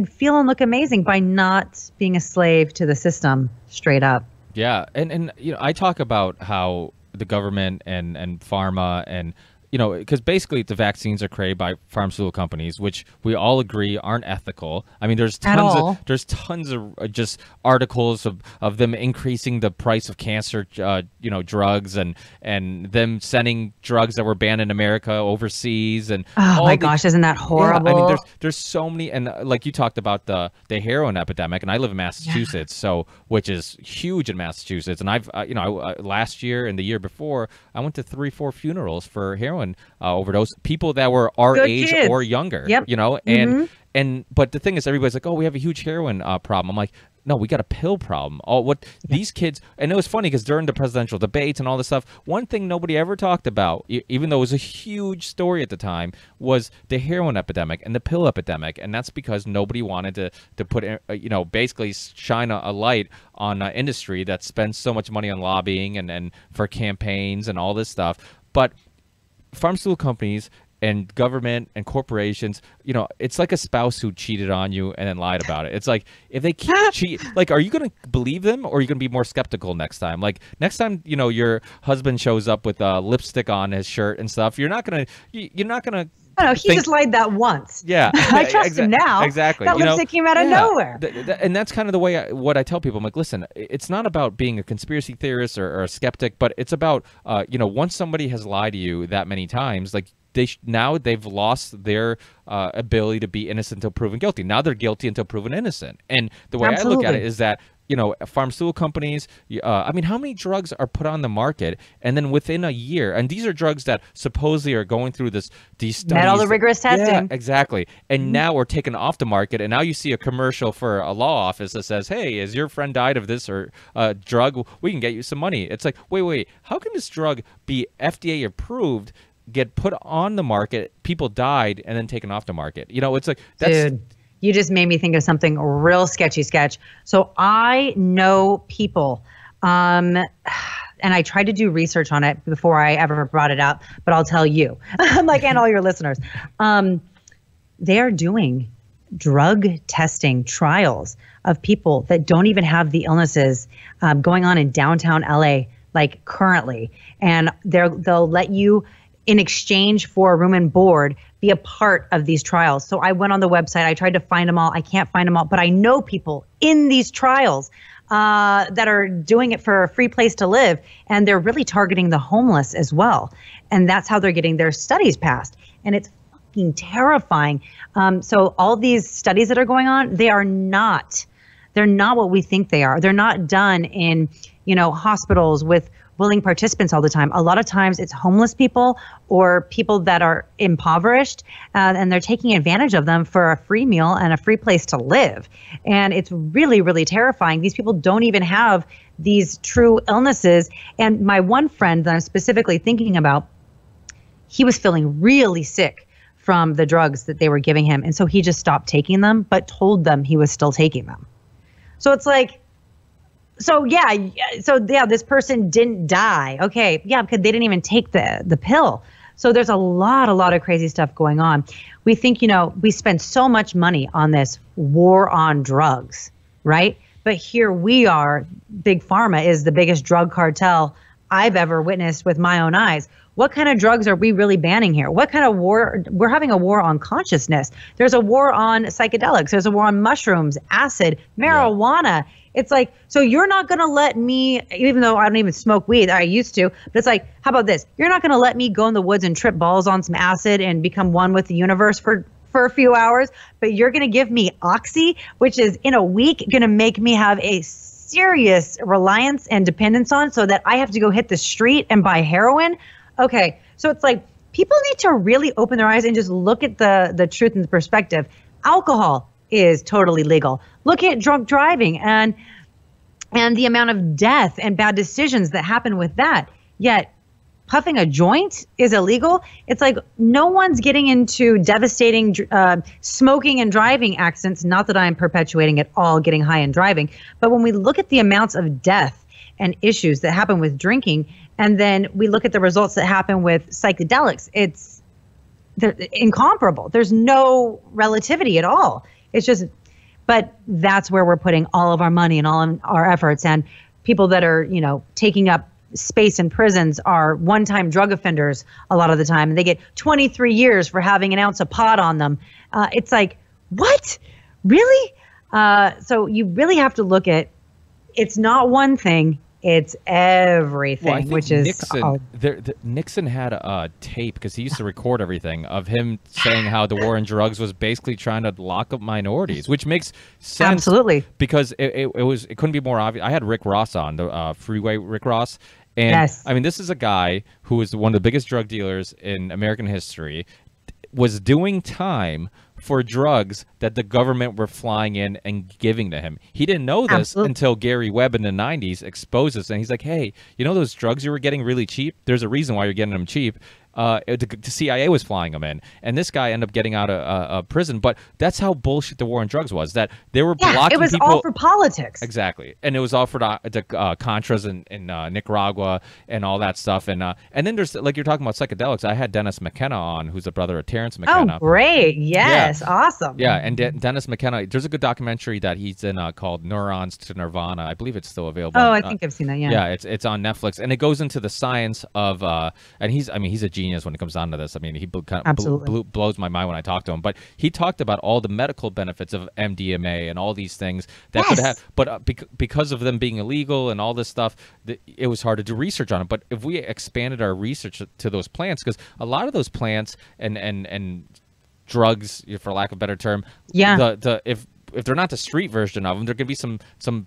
feel and look amazing by not being a slave to the system straight up. Yeah. And I talk about how the government and pharma and, because basically the vaccines are created by pharmaceutical companies, which we all agree aren't ethical. I mean, there's tons of just articles of them increasing the price of cancer, drugs and them sending drugs that were banned in America overseas. And oh my gosh, isn't that horrible? Yeah, I mean, there's so many, and like you talked about the heroin epidemic, and I live in Massachusetts, which is huge in Massachusetts. And I've last year and the year before, I went to 3-4 funerals for heroin overdose, people that were our age or younger. Yep. And but the thing is, everybody's like, oh, we have a huge heroin problem. I'm like, no, we got a pill problem. These kids, and it was funny because during the presidential debates and all this stuff, one thing nobody ever talked about, even though it was a huge story at the time, was the heroin epidemic and the pill epidemic. And that's because nobody wanted to put, basically shine a light on an industry that spends so much money on lobbying and for campaigns and all this stuff. But pharmaceutical companies and government and corporations, it's like a spouse who cheated on you and then lied about it. It's like, if they keep cheating, like, are you going to believe them, or are you going to be more skeptical next time? Like, next time, your husband shows up with lipstick on his shirt and stuff, you're not going to I don't know. He just lied that once. Yeah. I trust him now. Exactly. That lipstick came out of nowhere. And that's kind of the way what I tell people. I'm like, listen, it's not about being a conspiracy theorist or a skeptic, but it's about, once somebody has lied to you that many times, like, now they've lost their ability to be innocent until proven guilty. Now they're guilty until proven innocent. And the way I look at it is that, pharmaceutical companies, how many drugs are put on the market, and then within a year, and these are drugs that supposedly are going through these studies. Met all the rigorous testing. Yeah, exactly. And now we're taken off the market, and now you see a commercial for a law office that says, hey, has your friend died of this or drug? We can get you some money. It's like, wait, how can this drug be FDA approved, get put on the market, people died, and then taken off the market? It's like, that's... Dude. You just made me think of something real sketchy. So I know people, and I tried to do research on it before I ever brought it up, but I'll tell you, and all your listeners, they are doing drug testing trials of people that don't even have the illnesses going on in downtown LA, like currently. And they'll let you, in exchange for a room and board, be a part of these trials. So I went on the website. I tried to find them all. I can't find them all, but I know people in these trials that are doing it for a free place to live, and they're really targeting the homeless as well. And that's how they're getting their studies passed. And it's fucking terrifying. So all these studies that are going on, they're not what we think they are. They're not done in, hospitals with willing participants all the time. A lot of times it's homeless people or people that are impoverished, and they're taking advantage of them for a free meal and a free place to live. And it's really, really terrifying. These people don't even have these true illnesses. And my one friend that I'm specifically thinking about, he was feeling really sick from the drugs that they were giving him. And so he just stopped taking them, but told them he was still taking them. So it's like, so yeah, this person didn't die. Okay, yeah, because they didn't even take the pill. So there's a lot of crazy stuff going on. We think, we spend so much money on this war on drugs, right? But here we are, Big Pharma is the biggest drug cartel I've ever witnessed with my own eyes. What kind of drugs are we really banning here? What kind of war? We're having a war on consciousness. There's a war on psychedelics. There's a war on mushrooms, acid, marijuana. Yeah. It's like, so you're not going to let me, even though I don't even smoke weed, I used to, but it's like, how about this? You're not going to let me go in the woods and trip balls on some acid and become one with the universe for a few hours, but you're going to give me oxy, which is in a week going to make me have a serious reliance and dependence on, so that I have to go hit the street and buy heroin. Okay, so it's like people need to really open their eyes and just look at the truth and the perspective. Alcohol is totally legal. Look at drunk driving and the amount of death and bad decisions that happen with that. Yet puffing a joint is illegal. It's like no one's getting into devastating smoking and driving accidents. Not that I'm perpetuating at all getting high and driving, but when we look at the amounts of death and issues that happen with drinking, and then we look at the results that happen with psychedelics, they're incomparable. There's no relativity at all. It's just, but that's where we're putting all of our money and all of our efforts. And people that are, taking up space in prisons are one-time drug offenders a lot of the time. And they get 23 years for having an ounce of pot on them. It's like, what? Really? So you really have to look at, it's not one thing. It's everything, well, I think which is Nixon had a tape, because he used to record everything of him saying how the war on drugs was basically trying to lock up minorities, which makes sense. Absolutely. Because it couldn't be more obvious. I had Rick Ross on, the Freeway Rick Ross. And yes. I mean, this is a guy who was one of the biggest drug dealers in American history, was doing time for drugs that the government were flying in and giving to him. He didn't know this Absolutely. Until Gary Webb in the 90s exposed this. And he's like, hey, those drugs you were getting really cheap? There's a reason why you're getting them cheap. The CIA was flying them in, and this guy ended up getting out of prison. But that's how bullshit the war on drugs was. That they were blocking people. It was all for politics. Exactly, and it was all for the Contras in Nicaragua and all that stuff. And then there's, like you're talking about psychedelics. I had Dennis McKenna on, who's the brother of Terrence McKenna. Oh, great! Yes, yeah. Awesome. Yeah, and Dennis McKenna. There's a good documentary that he's in called Neurons to Nirvana. I believe it's still available. Oh, I think I've seen that. Yeah. Yeah, it's on Netflix, and it goes into the science of and he's a genius when it comes down to this. I mean, he kind of blows my mind when I talk to him. But he talked about all the medical benefits of MDMA and all these things that could have. But because of them being illegal and all this stuff, it was hard to do research on it. But if we expanded our research to those plants, because a lot of those plants and drugs, for lack of a better term, if they're not the street version of them, there could be some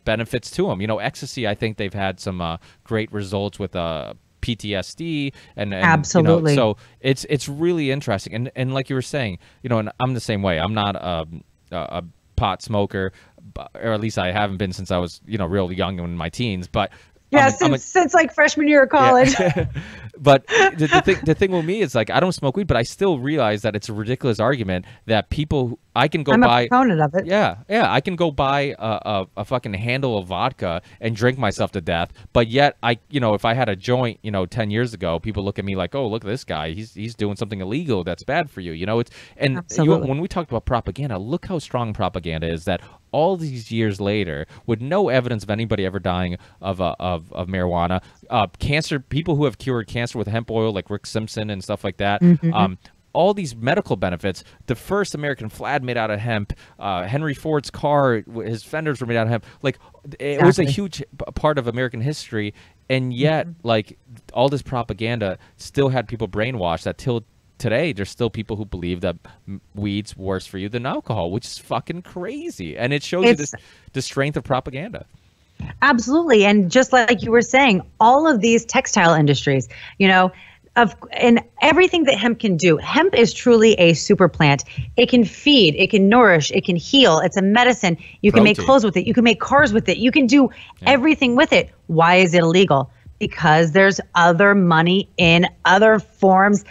benefits to them. Ecstasy, I think they've had some great results with PTSD and absolutely. So it's really interesting. And like you were saying, and I'm the same way. I'm not a pot smoker, or at least I haven't been since I was real young in my teens. But yeah, since like freshman year of college. Yeah. But the thing with me is, like, I don't smoke weed, but I still realize that it's a ridiculous argument that people, I can go I'm buy. a proponent of it. Yeah, I can go buy a fucking handle of vodka and drink myself to death. But yet, if I had a joint, 10 years ago, people look at me like, oh, look at this guy. He's doing something illegal that's bad for you. When we talked about propaganda, look how strong propaganda is. That all these years later, with no evidence of anybody ever dying of marijuana, cancer, people who have cured cancer with hemp oil, like Rick Simpson and stuff like that. Mm-hmm. All these medical benefits. The first American flag made out of hemp. Henry Ford's car, his fenders were made out of hemp. Like, it was a huge part of American history, and yet, like, all this propaganda still had people brainwashed. That till today, there's still people who believe that weed's worse for you than alcohol, which is fucking crazy. And it shows you the strength of propaganda. Absolutely. And just like you were saying, all of these textile industries, and everything that hemp can do. Hemp is truly a super plant. It can feed, it can nourish, it can heal. It's a medicine. You can make clothes with it. You can make cars with it. You can do everything with it. Why is it illegal? Because there's other money in other forms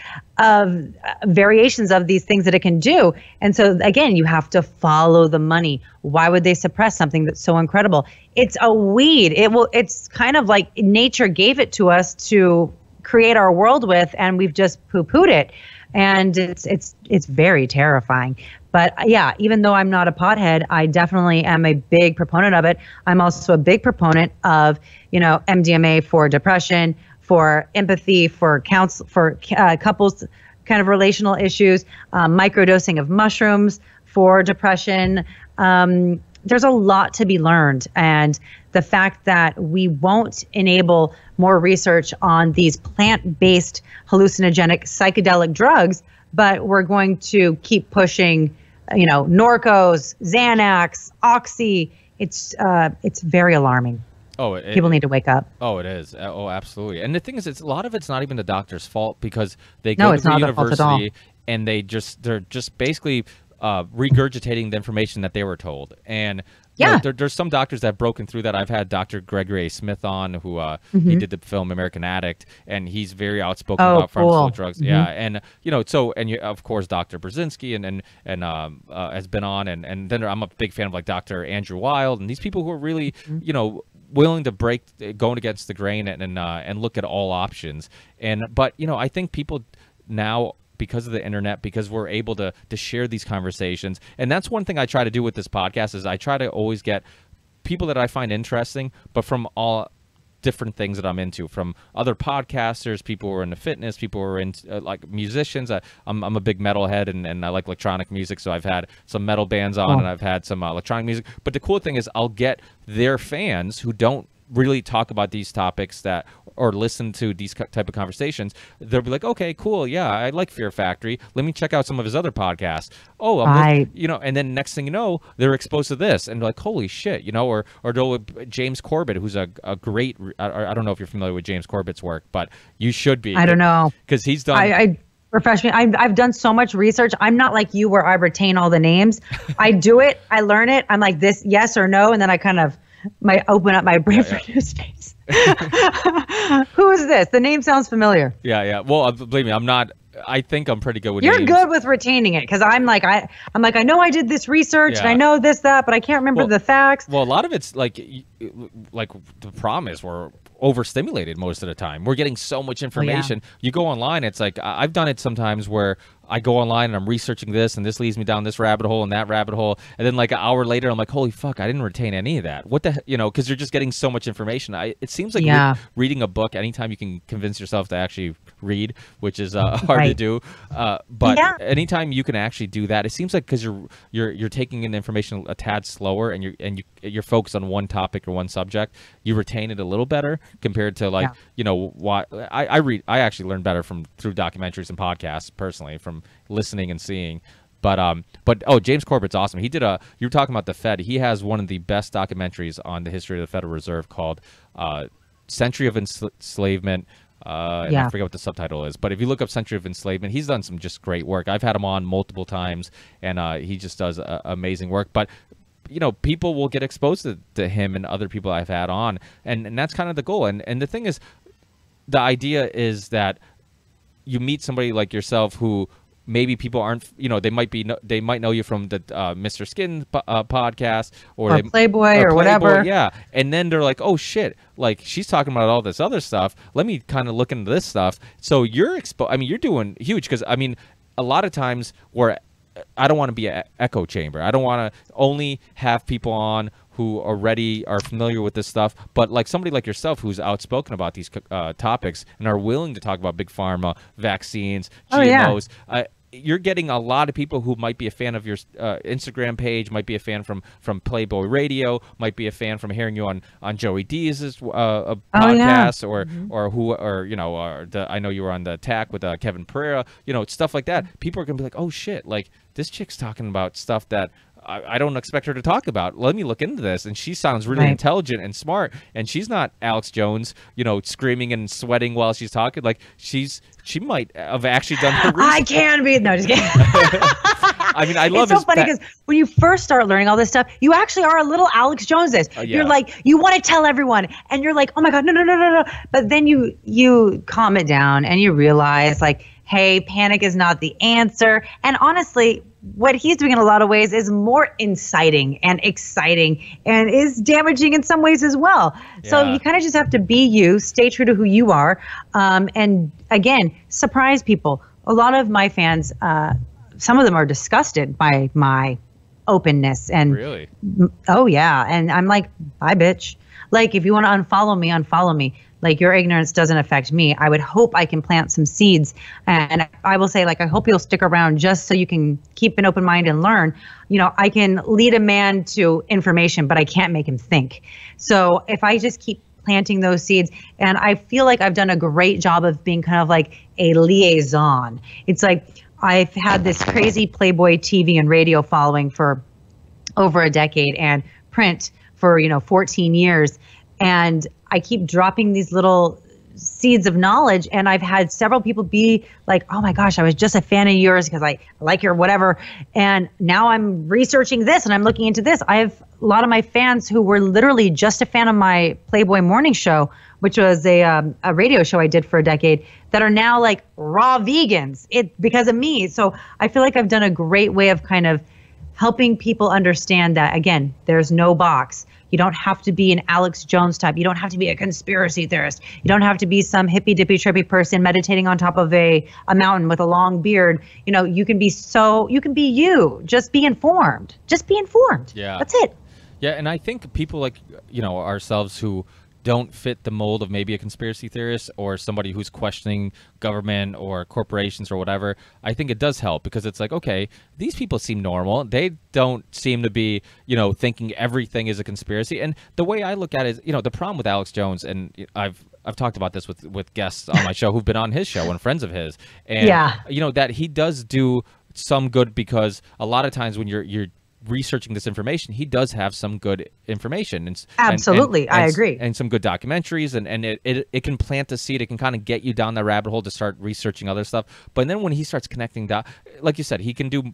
variations of these things that it can do. And so again, you have to follow the money. Why would they suppress something that's so incredible? It's a weed. It's kind of like nature gave it to us to create our world with, and we've just poo-pooed it. And it's very terrifying. But yeah, even though I'm not a pothead, I definitely am a big proponent of it. I'm also a big proponent of, MDMA for depression, for empathy, for counsel, for couples kind of relational issues, microdosing of mushrooms for depression. There's a lot to be learned. And the fact that we won't enable more research on these plant-based hallucinogenic psychedelic drugs, but we're going to keep pushing, Norcos, Xanax, Oxy. It's very alarming. Oh, people need to wake up. Oh, it is. Oh, absolutely. And the thing is, a lot of it's not even the doctor's fault, because they go to the university and they're just basically regurgitating the information that they were told. And there's some doctors that have broken through that. I've had Dr. Gregory A. Smith on, who he did the film American Addict, and he's very outspoken about pharmaceutical drugs. Yeah, and of course Dr. Brzezinski and has been on, and then I'm a big fan of like Dr. Andrew Wild, and these people who are really willing to going against the grain and look at all options. But I think people now, because of the internet, because we're able to share these conversations. And that's one thing I try to do with this podcast, is I try to always get people that I find interesting, but from all different things that I'm into, from other podcasters, people who are into fitness, people who are into like musicians. I'm a big metalhead, and I like electronic music, so I've had some metal bands on, and I've had some electronic music. But the cool thing is I'll get their fans who don't really talk about these topics or listen to these type of conversations. They'll be like, okay, cool, yeah, I like Fear Factory, let me check out some of his other podcasts. And then next thing you know, they're exposed to this, and like, holy shit, or James Corbett, who's a great, I don't know if you're familiar with James Corbett's work, but you should be. I don't know, because he's done professionally, I've done so much research. I'm not like you where I retain all the names. I do it, I learn it, I'm like, this yes or no, and then I kind of open up my brain for new space. Who is this? The name sounds familiar. Yeah. Well, believe me, I'm not. I think I'm pretty good with You're names. good with retaining it, because I'm like I know I did this research and I know this, that, but I can't remember the facts. Well, a lot of it's like the problem is we're overstimulated most of the time. We're getting so much information. You go online, it's like I've done it sometimes where I go online and I'm researching this, and this leads me down this rabbit hole and that rabbit hole, and then like an hour later I'm like, holy fuck, I didn't retain any of that. What the because you're just getting so much information. It seems like reading a book, anytime you can convince yourself to actually read, which is hard to do, but anytime you can actually do that, it seems like, because you're taking in information a tad slower, and you're focused on one topic or one subject, you retain it a little better compared to like why I actually learn better through documentaries and podcasts personally, from listening and seeing. But James Corbett's awesome. He did you were talking about the Fed. He has one of the best documentaries on the history of the Federal Reserve called Century of Enslavement. And I forget what the subtitle is, but if you look up Century of Enslavement, he's done some just great work. I've had him on multiple times, and he just does amazing work. But people will get exposed to him and other people I've had on, and that's kind of the goal. And the thing is, the idea is that you meet somebody like yourself who maybe people aren't, they might know you from the Mr. Skin podcast or Playboy or whatever. Yeah. And then they're like, oh shit, like she's talking about all this other stuff. Let me kind of look into this stuff. So you're you're doing huge, because a lot of times where I don't want to be an echo chamber. I don't want to only have people on who already are familiar with this stuff, but like somebody like yourself who's outspoken about these topics and are willing to talk about big pharma, vaccines, GMOs. You're getting a lot of people who might be a fan of your Instagram page, might be a fan from Playboy Radio, might be a fan from hearing you on Joey Diaz's podcast, or I know you were on the Attack with Kevin Pereira, stuff like that. People are gonna be like, oh shit, like this chick's talking about stuff that I don't expect her to talk about. Let me look into this. And she sounds really intelligent and smart. And she's not Alex Jones, screaming and sweating while she's talking. Like she might have actually done her research. I can be. No, just kidding. I love it's so funny because when you first start learning all this stuff, you actually are a little Alex Jones. You're like, you want to tell everyone, and you're like, oh my God, no. But then you calm it down and you realize, like, hey, panic is not the answer. And honestly, what he's doing in a lot of ways is more inciting and exciting and is damaging in some ways as well. Yeah. So you kind of just have to be you, stay true to who you are. And again, surprise people. A lot of my fans, some of them are disgusted by my openness. And really? Oh, yeah. And I'm like, bye, bitch. Like, if you want to unfollow me, unfollow me. Like, your ignorance doesn't affect me. I would hope I can plant some seeds. And I will say, like, I hope you'll stick around just so you can keep an open mind and learn. You know, I can lead a man to information, but I can't make him think. So if I just keep planting those seeds, and I feel like I've done a great job of being kind of like a liaison. It's like I've had this crazy Playboy TV and radio following for over a decade, and print for, 14 years. And I keep dropping these little seeds of knowledge, and I've had several people be like, oh my gosh, I was just a fan of yours because I like your whatever. And now I'm researching this and I'm looking into this. I have a lot of my fans who were literally just a fan of my Playboy morning show, which was a radio show I did for a decade, that are now like raw vegans because of me. So I feel like I've done a great way of kind of helping people understand that, again, there's no box. You don't have to be an Alex Jones type. You don't have to be a conspiracy theorist. You don't have to be some hippy dippy trippy person meditating on top of a mountain with a long beard. You can be you. Just be informed. Just be informed. Yeah. That's it. Yeah. And I think people like, ourselves who don't fit the mold of maybe a conspiracy theorist or somebody who's questioning government or corporations or whatever, I think it does help, because it's like, okay, these people seem normal. They don't seem to be, thinking everything is a conspiracy. And the way I look at it is, the problem with Alex Jones, and I've talked about this with guests on my show who've been on his show and friends of his, and that he does do some good, because a lot of times when you're researching this information, he does have some good information. Absolutely, I agree. And some good documentaries, and it can plant the seed. It can kind of get you down that rabbit hole to start researching other stuff. But then when he starts connecting dots, like you said, he can do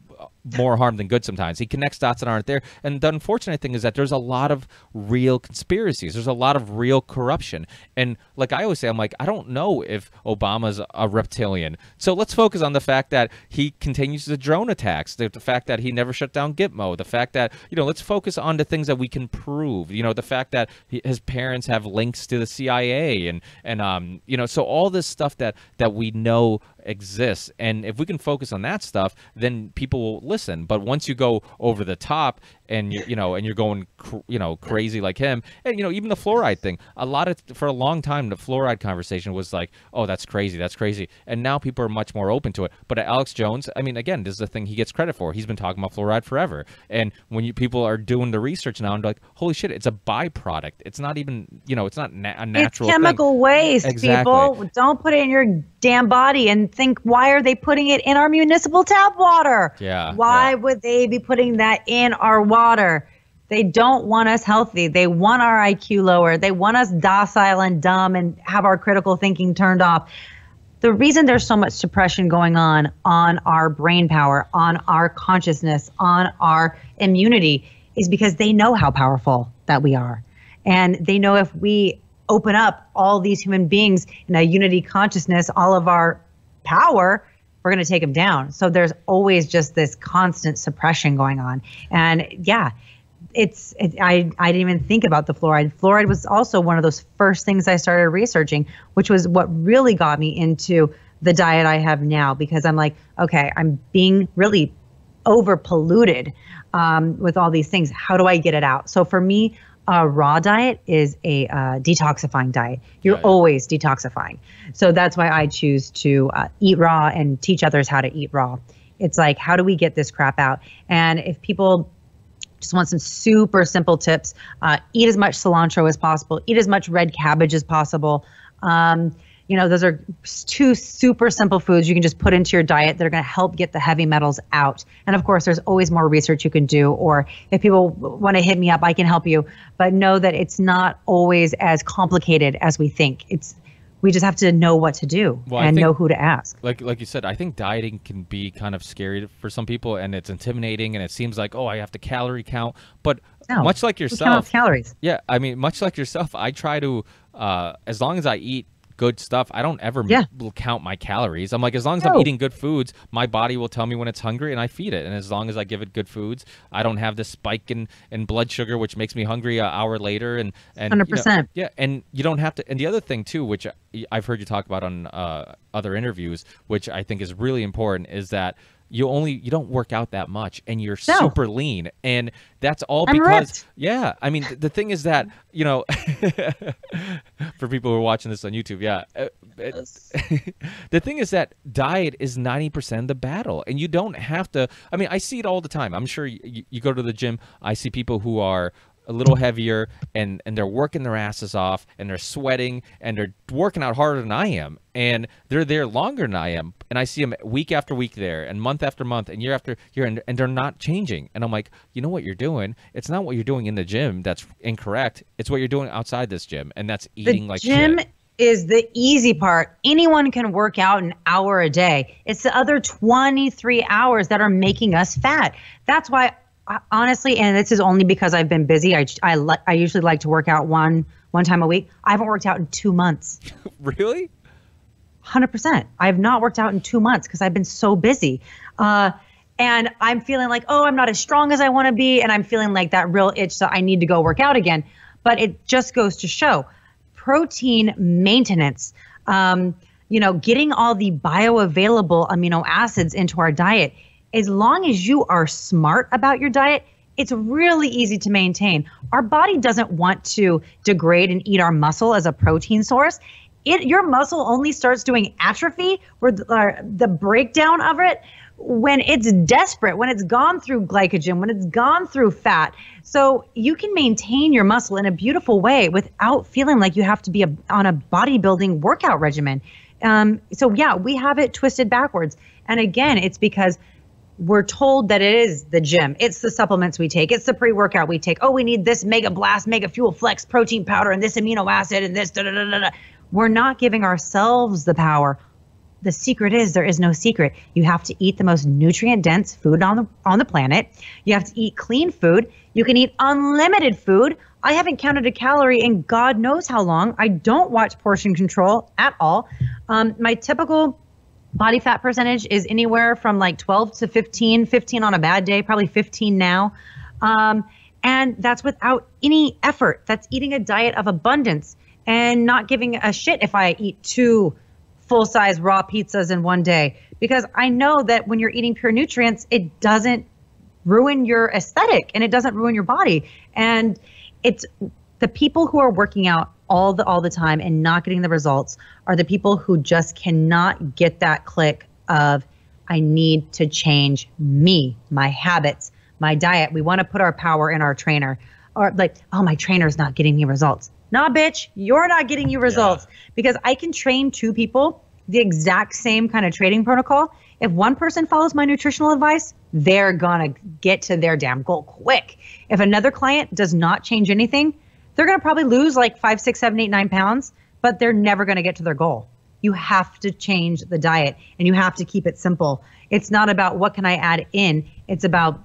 more harm than good sometimes. He connects dots that aren't there. And the unfortunate thing is that there's a lot of real conspiracies. There's a lot of real corruption. And like I always say, I'm like, I don't know if Obama's a reptilian. So let's focus on the fact that he continues the drone attacks, the fact that he never shut down Gitmo, the fact that, let's focus on the things that we can prove, the fact that his parents have links to the CIA and so all this stuff that we know exists. And if we can focus on that stuff, then people will listen. But once you go over the top and you're going crazy like him, and even the fluoride thing, for a long time the fluoride conversation was like, oh, that's crazy, and now people are much more open to it. But Alex Jones, I mean, again, this is the thing he gets credit for. He's been talking about fluoride forever, and when people are doing the research now and like, holy shit, it's a byproduct. It's not even it's not a natural it's chemical thing. Waste. Exactly. People, don't put it in your damn body and think, why are they putting it in our municipal tap water? Yeah. Why would they be putting that in our water? They don't want us healthy. They want our IQ lower. They want us docile and dumb and have our critical thinking turned off. The reason there's so much suppression going on our brain power, on our consciousness, on our immunity is because they know how powerful that we are. And they know if we open up all these human beings in a unity consciousness, all of our power, we're going to take them down. So there's always just this constant suppression going on. And yeah, I didn't even think about the fluoride. Fluoride was also one of those first things I started researching, which was what really got me into the diet I have now, because I'm like, okay, I'm being really over polluted with all these things. How do I get it out? So for me, a raw diet is a detoxifying diet. You're always detoxifying. So that's why I choose to eat raw and teach others how to eat raw. It's like, how do we get this crap out? And if people just want some super simple tips, eat as much cilantro as possible, eat as much red cabbage as possible. Those are two super simple foods you can just put into your diet that are going to help get the heavy metals out. And of course, there's always more research you can do, or if people want to hit me up, I can help you. But know that it's not always as complicated as we think. We just have to know what to do and know who to ask. Like you said, I think dieting can be kind of scary for some people, and it's intimidating, and it seems like, oh, I have to calorie count. But much like yourself, calories. Yeah, I mean, much like yourself, I try to, as long as I eat good stuff, I don't ever count my calories. I'm like, as long as I'm eating good foods, my body will tell me when it's hungry and I feed it. And as long as I give it good foods, I don't have this spike in blood sugar, which makes me hungry an hour later. And 100%. And you don't have to. And the other thing too, which I've heard you talk about on other interviews, which I think is really important, is that you don't work out that much and you're super lean, and that's all because I mean, the thing is that, you know, for people who are watching this on YouTube, the thing is that diet is 90% of the battle, and you don't have to. I mean, I see it all the time. I'm sure you go to the gym, I see people who are a little heavier and they're working their asses off and they're sweating and they're working out harder than I am, and they're there longer than I am, and I see them week after week there and month after month and year after year, and they're not changing. And I'm like, you know what you're doing? It's not what you're doing in the gym that's incorrect. It's what you're doing outside this gym, and that's eating like shit. The gym is the easy part. Anyone can work out an hour a day. It's the other 23 hours that are making us fat. That's why, honestly, and this is only because I've been busy, I usually like to work out one time a week. I haven't worked out in 2 months. Really? 100%. I have not worked out in 2 months because I've been so busy. And I'm feeling like, oh, I'm not as strong as I want to be. And I'm feeling like that real itch that I need to go work out again. But it just goes to show protein maintenance, getting all the bioavailable amino acids into our diet. As long as you are smart about your diet, it's really easy to maintain. Our body doesn't want to degrade and eat our muscle as a protein source. Your muscle only starts doing atrophy, or the breakdown of it, when it's desperate, when it's gone through glycogen, when it's gone through fat. So you can maintain your muscle in a beautiful way without feeling like you have to be on a bodybuilding workout regimen. We have it twisted backwards. And again, it's because we're told that it is the gym. It's the supplements we take. It's the pre-workout we take. Oh, we need this Mega Blast, Mega Fuel Flex protein powder and this amino acid and this da-da-da-da-da. We're not giving ourselves the power. The secret is there is no secret. You have to eat the most nutrient-dense food on the planet. You have to eat clean food. You can eat unlimited food. I haven't counted a calorie in God knows how long. I don't watch portion control at all. My typical body fat percentage is anywhere from like 12 to 15 on a bad day, probably 15 now. And that's without any effort. That's eating a diet of abundance and not giving a shit if I eat 2 full-size raw pizzas in one day, because I know that when you're eating pure nutrients, it doesn't ruin your aesthetic and it doesn't ruin your body. And it's the people who are working out all the time and not getting the results are the people who just cannot get that click of, I need to change me, my habits, my diet. We want to put our power in our trainer, or like, oh, my trainer's not getting me results. Nah, bitch, you're not getting you results, because I can train 2 people the exact same kind of training protocol. If one person follows my nutritional advice, they're gonna get to their damn goal quick. If another client does not change anything, they're gonna probably lose like 5, 6, 7, 8, 9 pounds, but they're never gonna get to their goal. You have to change the diet and you have to keep it simple. It's not about what can I add in, it's about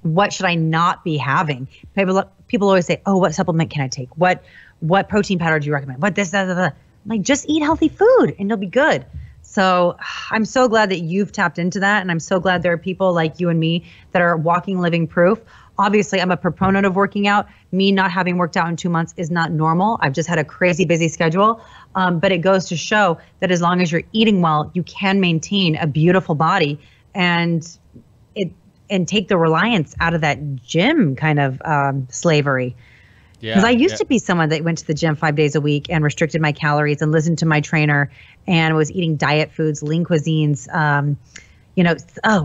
what should I not be having. People always say, oh, what supplement can I take? What protein powder do you recommend? What this, that, that, that. Like, just eat healthy food and you'll be good. So I'm so glad that you've tapped into that. And I'm so glad there are people like you and me that are walking, living proof. Obviously, I'm a proponent of working out. Me not having worked out in 2 months is not normal. I've just had a crazy busy schedule. But it goes to show that as long as you're eating well, you can maintain a beautiful body and take the reliance out of that gym kind of slavery. Because I used to be someone that went to the gym 5 days a week and restricted my calories and listened to my trainer and was eating diet foods, lean cuisines,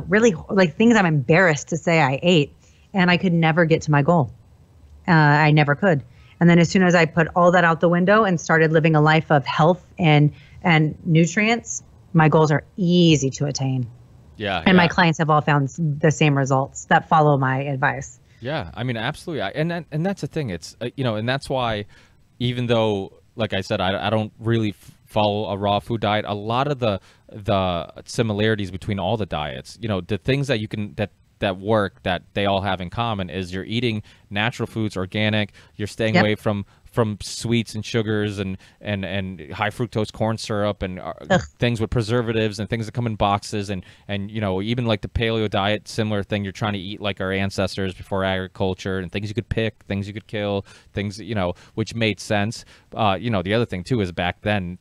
really like things I'm embarrassed to say I ate. And I could never get to my goal. I never could. And then as soon as I put all that out the window and started living a life of health and nutrients, my goals are easy to attain. And my clients have all found the same results that follow my advice. Yeah, I mean, absolutely. And that's the thing. It's, and that's why, even though, like I said, I don't really follow a raw food diet, a lot of the similarities between all the diets, the things that you can, that work, that they all have in common is you're eating natural foods, organic, you're staying away from from sweets and sugars and high fructose corn syrup and things with preservatives and things that come in boxes and you know, even like the paleo diet, similar thing. You're trying to eat like our ancestors before agriculture, and things you could pick, things you could kill, things, you know, which made sense. You know, the other thing too is back then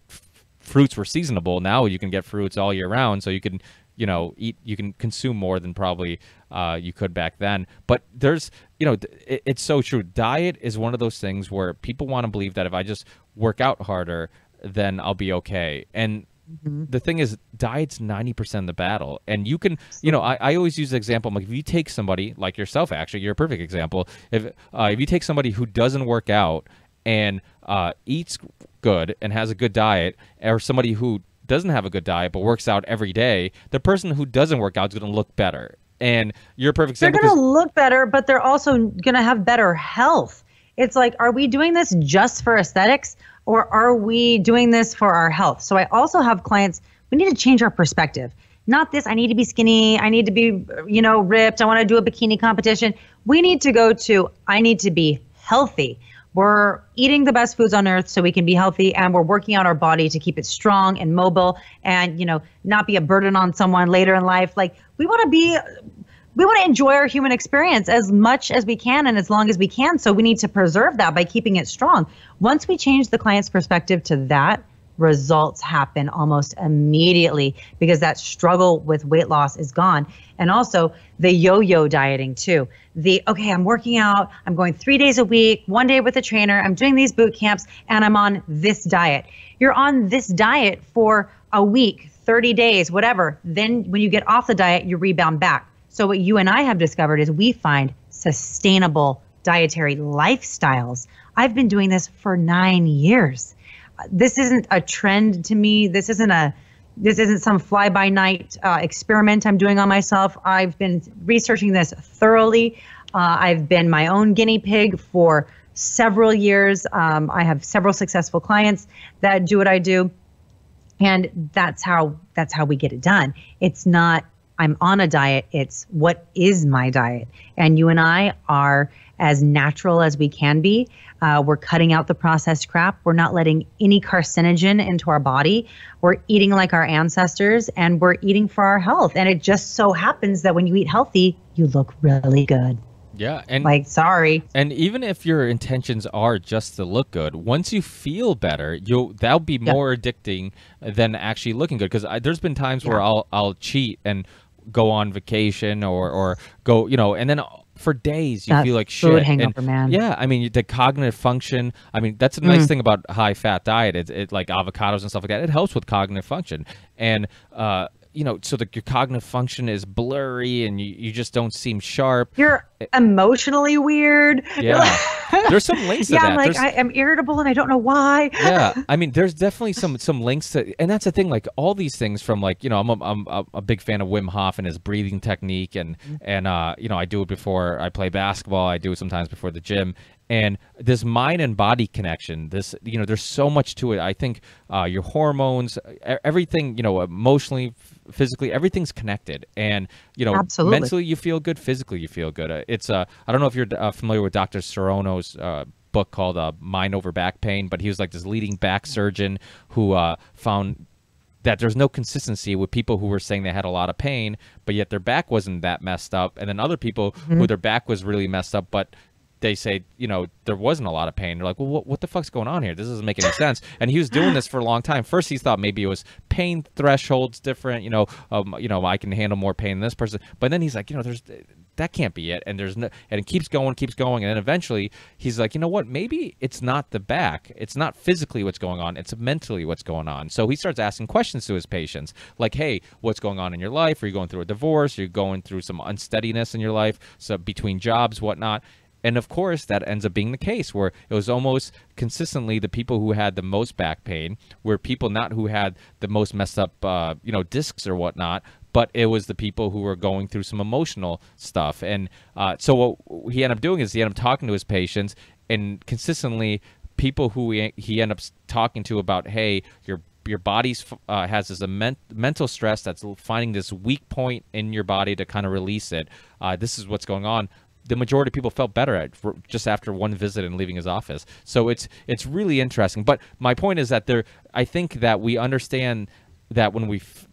fruits were seasonable. Now you can get fruits all year round, so you can, you know, you can consume more than probably you could back then. But there's, you know, it's so true. Diet is one of those things where people want to believe that if I just work out harder, then I'll be okay. And the thing is, diet's 90% of the battle. And you can, you know, I always use the example, I'm like, if you take somebody like yourself, actually, you're a perfect example. If you take somebody who doesn't work out and eats good and has a good diet, or somebody who doesn't have a good diet but works out every day, the person who doesn't work out is going to look better. And you're a perfect example. They're going to look better, but they're also going to have better health. It's like, are we doing this just for aesthetics, or are we doing this for our health? So I also have clients, we need to change our perspective. Not this, I need to be skinny, I need to be, you know, ripped, I want to do a bikini competition. We need to go to, I need to be healthy. We're eating the best foods on earth so we can be healthy, and we're working out our body to keep it strong and mobile and, you know, not be a burden on someone later in life. Like, we want to enjoy our human experience as much as we can and as long as we can. So we need to preserve that by keeping it strong. Once we change the client's perspective to that, results happen almost immediately, because that struggle with weight loss is gone. And also the yo-yo dieting too. Okay, I'm working out, I'm going 3 days a week, 1 day with a trainer, I'm doing these boot camps, and I'm on this diet. You're on this diet for a week, 30 days, whatever. Then when you get off the diet, you rebound back. So what you and I have discovered is we find sustainable dietary lifestyles. I've been doing this for 9 years. This isn't a trend to me. This isn't some fly-by-night experiment I'm doing on myself. I've been researching this thoroughly. I've been my own guinea pig for several years. I have several successful clients that do what I do, and that's how we get it done. It's not, I'm on a diet. It's, what is my diet? And you and I are as natural as we can be. We're cutting out the processed crap. We're not letting any carcinogen into our body. We're eating like our ancestors, and we're eating for our health. And it just so happens that when you eat healthy, you look really good. Yeah. And like, sorry. And even if your intentions are just to look good, once you feel better, that'll be more addicting than actually looking good. Because there's been times where I'll cheat and go on vacation or go, you know, and then for days you feel like shit. Food hangover, man. Yeah, I mean, the cognitive function, I mean, that's a nice thing about high fat diet. It like avocados and stuff like that, it helps with cognitive function. And you know, so your cognitive function is blurry and you just don't seem sharp. You're emotionally weird. Yeah. There's some links to that. Yeah, I'm like, I'm irritable and I don't know why. Yeah, I mean, there's definitely some links to, and that's the thing. Like, all these things from, like, you know, I'm a big fan of Wim Hof and his breathing technique, and you know, I do it before I play basketball. I do it sometimes before the gym. And this mind and body connection, this, you know, there's so much to it. I think your hormones, everything, you know, emotionally, physically, everything's connected. And, you know, absolutely, mentally you feel good, physically you feel good. It's I don't know if you're familiar with Dr. Serrano's book called Mind Over Back Pain, but he was like this leading back surgeon who found that there's no consistency with people who were saying they had a lot of pain, but yet their back wasn't that messed up. And then other people who their back was really messed up, but they say, you know, there wasn't a lot of pain. They're like, well, what the fuck's going on here? This doesn't make any sense. And he was doing this for a long time. First, he thought maybe it was pain thresholds different. You know, I can handle more pain than this person. But then he's like, you know, that can't be it. And and it keeps going. And then eventually he's like, you know what? Maybe it's not the back. It's not physically what's going on. It's mentally what's going on. So he starts asking questions to his patients, like, hey, what's going on in your life? Are you going through a divorce? Are you going through some unsteadiness in your life? So between jobs, whatnot. And of course, that ends up being the case, where it was almost consistently the people who had the most back pain were people not who had the most messed up, you know, discs or whatnot, but it was the people who were going through some emotional stuff. And so what he ended up doing is he ended up talking to his patients, and consistently people who he ended up talking to about, hey, your body's has this mental stress that's finding this weak point in your body to kind of release it. This is what's going on. the majority of people felt better just after one visit and leaving his office. So it's really interesting. But my point is that I think that we understand that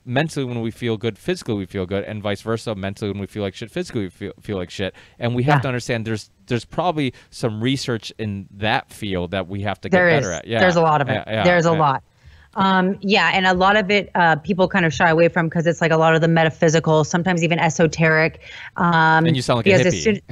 mentally when we feel good, physically we feel good, and vice versa. Mentally when we feel like shit, physically we feel like shit. And we have to understand there's probably some research in that field that we have to get better at. Yeah, there's a lot of it. There's a lot. And a lot of it people kind of shy away from because it's like a lot of the metaphysical, sometimes even esoteric. And you sound like a hippie.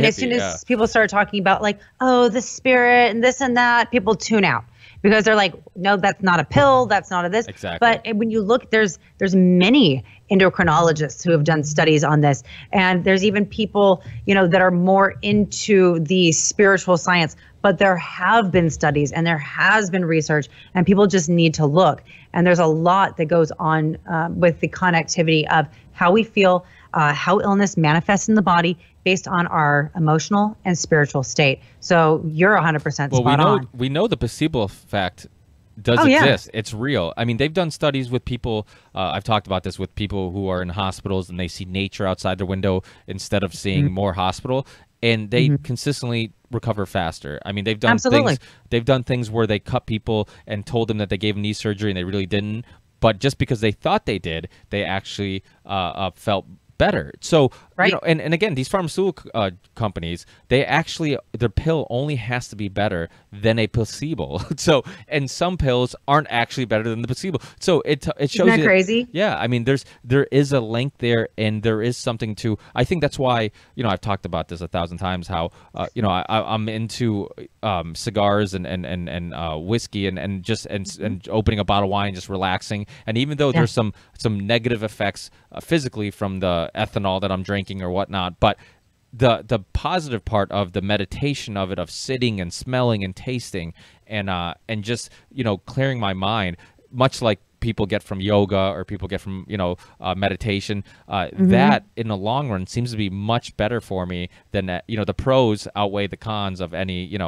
As soon as people start talking about like, oh, the spirit and this and that, people tune out. Because they're like, no, that's not a pill. That's not a this. Exactly. But when you look, there's many endocrinologists who have done studies on this. And there's even people, that are more into the spiritual science. But there have been studies and there has been research and people just need to look. And there's a lot that goes on with the connectivity of how we feel, how illness manifests in the body based on our emotional and spiritual state. So you're 100% spot on. We know the placebo effect does exist. It's real. I mean, they've done studies with people. I've talked about this with people who are in hospitals and they see nature outside their window instead of seeing more hospital, and they consistently recover faster. I mean, they've done things. They've done things where they cut people and told them that they gave them knee surgery and they really didn't. But just because they thought they did, they actually felt better. So, and again, these pharmaceutical companies, their pill only has to be better than a placebo. So, and some pills aren't actually better than the placebo. So it shows you. Isn't that crazy? Yeah, I mean, there is a link there, and there is something to. I think that's why I've talked about this 1,000 times. How I'm into cigars and whiskey and opening a bottle of wine, just relaxing. And even though there's some negative effects physically from the ethanol that I'm drinking or whatnot, but the positive part of the meditation of sitting and smelling and tasting and just clearing my mind, much like people get from yoga or people get from meditation, that in the long run seems to be much better for me than the pros outweigh the cons of any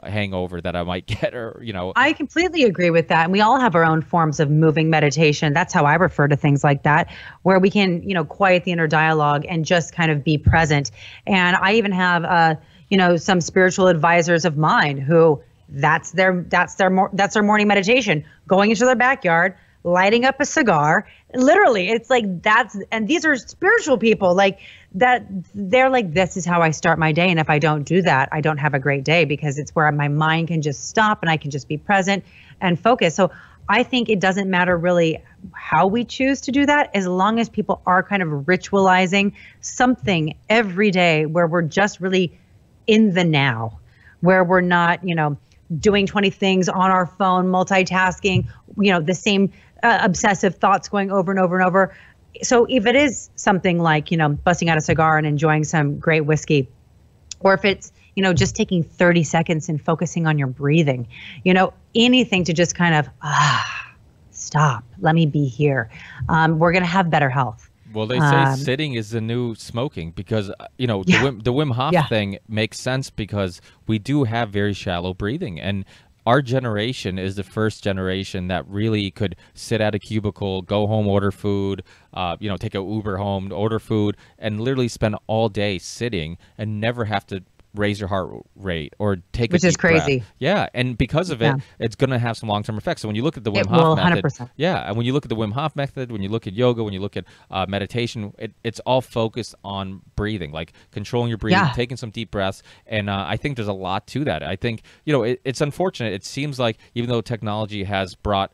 hangover that I might get, or I completely agree with that. And we all have our own forms of moving meditation. That's how I refer to things like that, where we can quiet the inner dialogue and just kind of be present. And I even have some spiritual advisors of mine who that's their morning meditation, going into their backyard, lighting up a cigar. Literally, it's like and these are spiritual people like that. They're like, this is how I start my day. And if I don't do that, I don't have a great day, because it's where my mind can just stop and I can just be present and focus. So I think it doesn't matter really how we choose to do that, as long as people are kind of ritualizing something every day where we're just really in the now, where we're not, doing 20 things on our phone, multitasking, the same obsessive thoughts going over and over and over. So if it is something like, busting out a cigar and enjoying some great whiskey, or if it's, just taking 30 seconds and focusing on your breathing, anything to just kind of, stop, let me be here. We're going to have better health. Well, they say sitting is the new smoking, because, the Wim Hof thing makes sense, because we do have very shallow breathing. And our generation is the first generation that really could sit at a cubicle, go home, order food, take a Uber home, order food, and literally spend all day sitting and never have to raise your heart rate or take which a deep is crazy breath. Yeah, and because of it, it's going to have some long-term effects. So when you look at the Wim Hof method, 100%. and when you look at the Wim Hof method, when you look at yoga, when you look at meditation, it's all focused on breathing, like controlling your breathing, taking some deep breaths. And I think there's a lot to that. I think it's unfortunate. It seems like even though technology has brought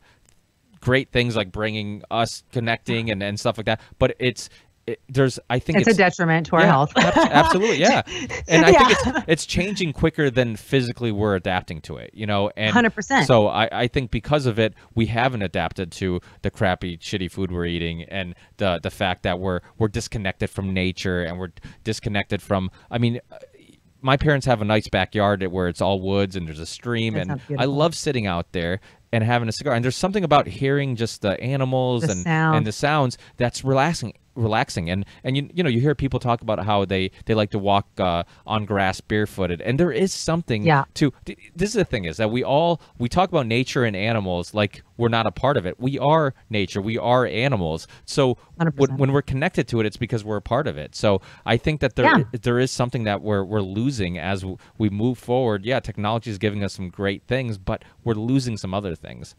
great things like bringing us connecting and stuff like that, but I think it's a detriment to our health. Absolutely, yeah. And I think it's changing quicker than physically we're adapting to it, and 100%. So I think because of it, we haven't adapted to the crappy, shitty food we're eating, and the fact that we're disconnected from nature, and we're disconnected from, my parents have a nice backyard where it's all woods and there's a stream, and I love sitting out there and having a cigar. And there's something about hearing just the animals and the sounds that's relaxing. relaxing. And you know, you hear people talk about how they like to walk on grass barefooted, and there is something to this is the thing, is that we talk about nature and animals like we're not a part of it. We are nature, we are animals, so when we're connected to it, it's because we're a part of it. So I think that there is something that we're losing as we move forward. Yeah, technology is giving us some great things, but we're losing some other things.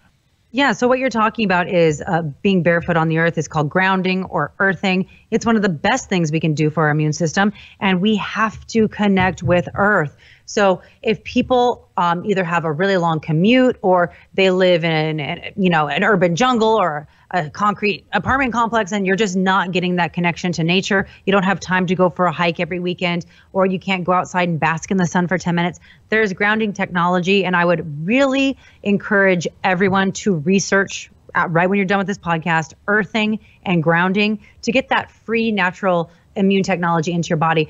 Yeah, so what you're talking about is being barefoot on the earth is called grounding or earthing. It's one of the best things we can do for our immune system, and we have to connect with earth. So if people either have a really long commute, or they live in an urban jungle or a concrete apartment complex, and you're just not getting that connection to nature, you don't have time to go for a hike every weekend, or you can't go outside and bask in the sun for 10 minutes, there's grounding technology. And I would really encourage everyone to research right when you're done with this podcast, earthing and grounding, to get that free natural immune technology into your body.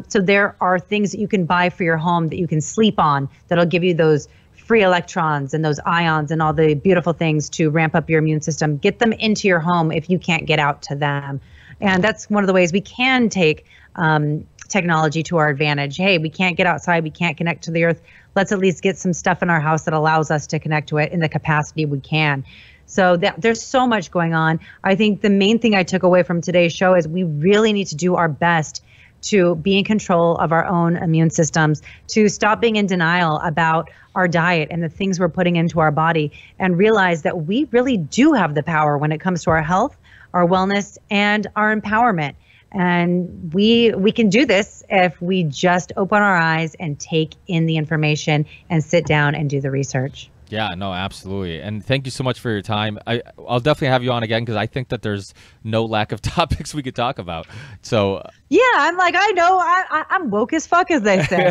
So there are things that you can buy for your home that you can sleep on that'll give you those free electrons and those ions and all the beautiful things to ramp up your immune system. Get them into your home if you can't get out to them. And that's one of the ways we can take technology to our advantage. Hey, we can't get outside, we can't connect to the earth. Let's at least get some stuff in our house that allows us to connect to it in the capacity we can. So there's so much going on. I think the main thing I took away from today's show is we really need to do our best to be in control of our own immune systems, to stop being in denial about our diet and the things we're putting into our body, and realize that we really do have the power when it comes to our health, our wellness, and our empowerment. And we can do this if we just open our eyes and take in the information and sit down and do the research. Yeah, no, absolutely. And thank you so much for your time. I'll definitely have you on again, because I think that there's no lack of topics we could talk about. So yeah, I'm like, I know I'm woke as fuck, as they say.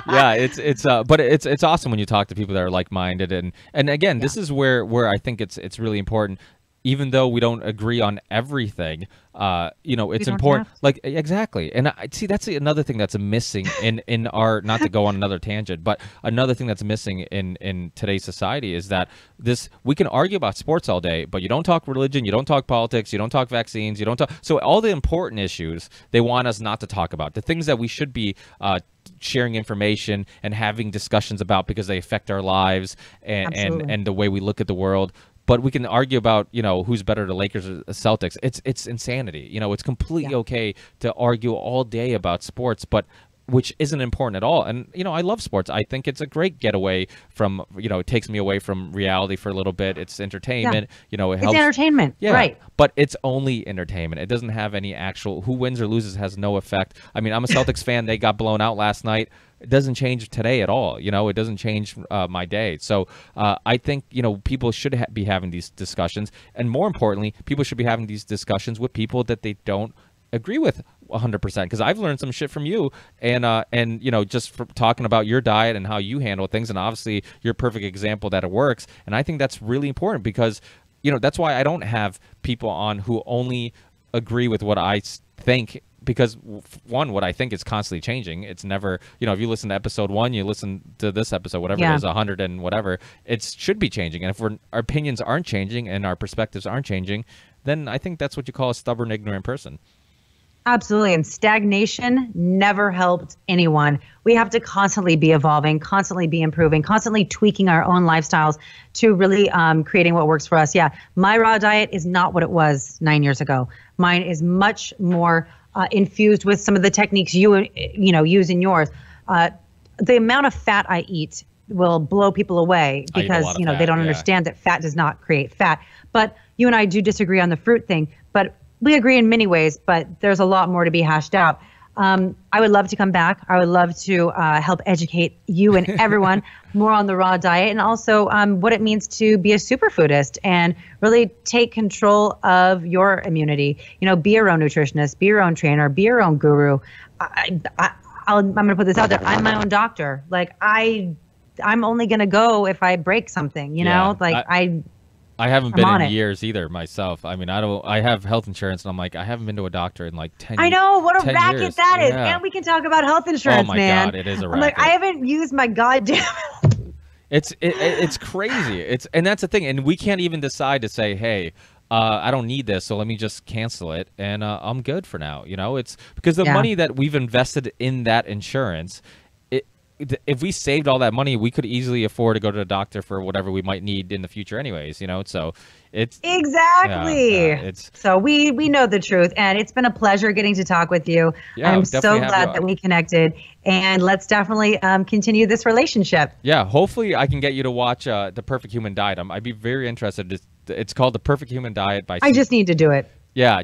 Yeah, but it's awesome when you talk to people that are like-minded. And again, this is where I think it's really important. Even though we don't agree on everything, it's important. Like, exactly. And I see that's another thing that's missing in our, not to go on another tangent, but another thing that's missing in today's society is that we can argue about sports all day, but you don't talk religion, you don't talk politics, you don't talk vaccines, you don't talk. So all the important issues they want us not to talk about, the things that we should be sharing information and having discussions about because they affect our lives and the way we look at the world. But we can argue about, who's better, the Lakers or the Celtics. It's insanity. It's completely okay to argue all day about sports, but which isn't important at all. And, I love sports. I think it's a great getaway from, it takes me away from reality for a little bit. It's entertainment. It helps. It's entertainment, right. But it's only entertainment. It doesn't have any actual, who wins or loses has no effect. I mean, I'm a Celtics fan. They got blown out last night. It doesn't change today at all. It doesn't change my day. So I think, people should be having these discussions. And more importantly, people should be having these discussions with people that they don't agree with 100%, because I've learned some shit from you, and just from talking about your diet and how you handle things, and obviously you're a perfect example that it works. And I think that's really important, because that's why I don't have people on who only agree with what I think, because one, what I think is constantly changing. It's never, if you listen to episode 1, you listen to this episode, whatever it is, 100 and whatever, it should be changing. And if our opinions aren't changing and our perspectives aren't changing, then I think that's what you call a stubborn, ignorant person. Absolutely. And stagnation never helped anyone. We have to constantly be evolving, constantly be improving, constantly tweaking our own lifestyles to really creating what works for us. Yeah, my raw diet is not what it was 9 years ago. Mine is much more infused with some of the techniques you use in yours. The amount of fat I eat will blow people away, because they don't understand that fat does not create fat. But you and I do disagree on the fruit thing, but we agree in many ways, but there's a lot more to be hashed out. I would love to come back. I would love to help educate you and everyone more on the raw diet, and also what it means to be a superfoodist and really take control of your immunity. Be your own nutritionist, be your own trainer, be your own guru. I'm going to put this out there. I'm my own doctor. Like I'm only going to go if I break something, I haven't been in years either myself. I mean, I have health insurance, and I'm like, I haven't been to a doctor in like 10 years. I know, what a racket that is. And we can talk about health insurance, man. Oh my God, it is a racket. I'm like, I haven't used my goddamn... It's crazy. And that's the thing. And we can't even decide to say, hey, I don't need this, so let me just cancel it, and I'm good for now. You know, it's because the Yeah. money that we've invested in that insurance, if we saved all that money, we could easily afford to go to the doctor for whatever we might need in the future anyways, you know? So it's Exactly. it's So we know the truth, and it's been a pleasure getting to talk with you. Yeah, I'm definitely so have glad you that on. we connected, and let's definitely continue this relationship. Yeah, hopefully I can get you to watch The Perfect Human Diet. I'd be very interested. It's called The Perfect Human Diet by I just need to do it. Yeah,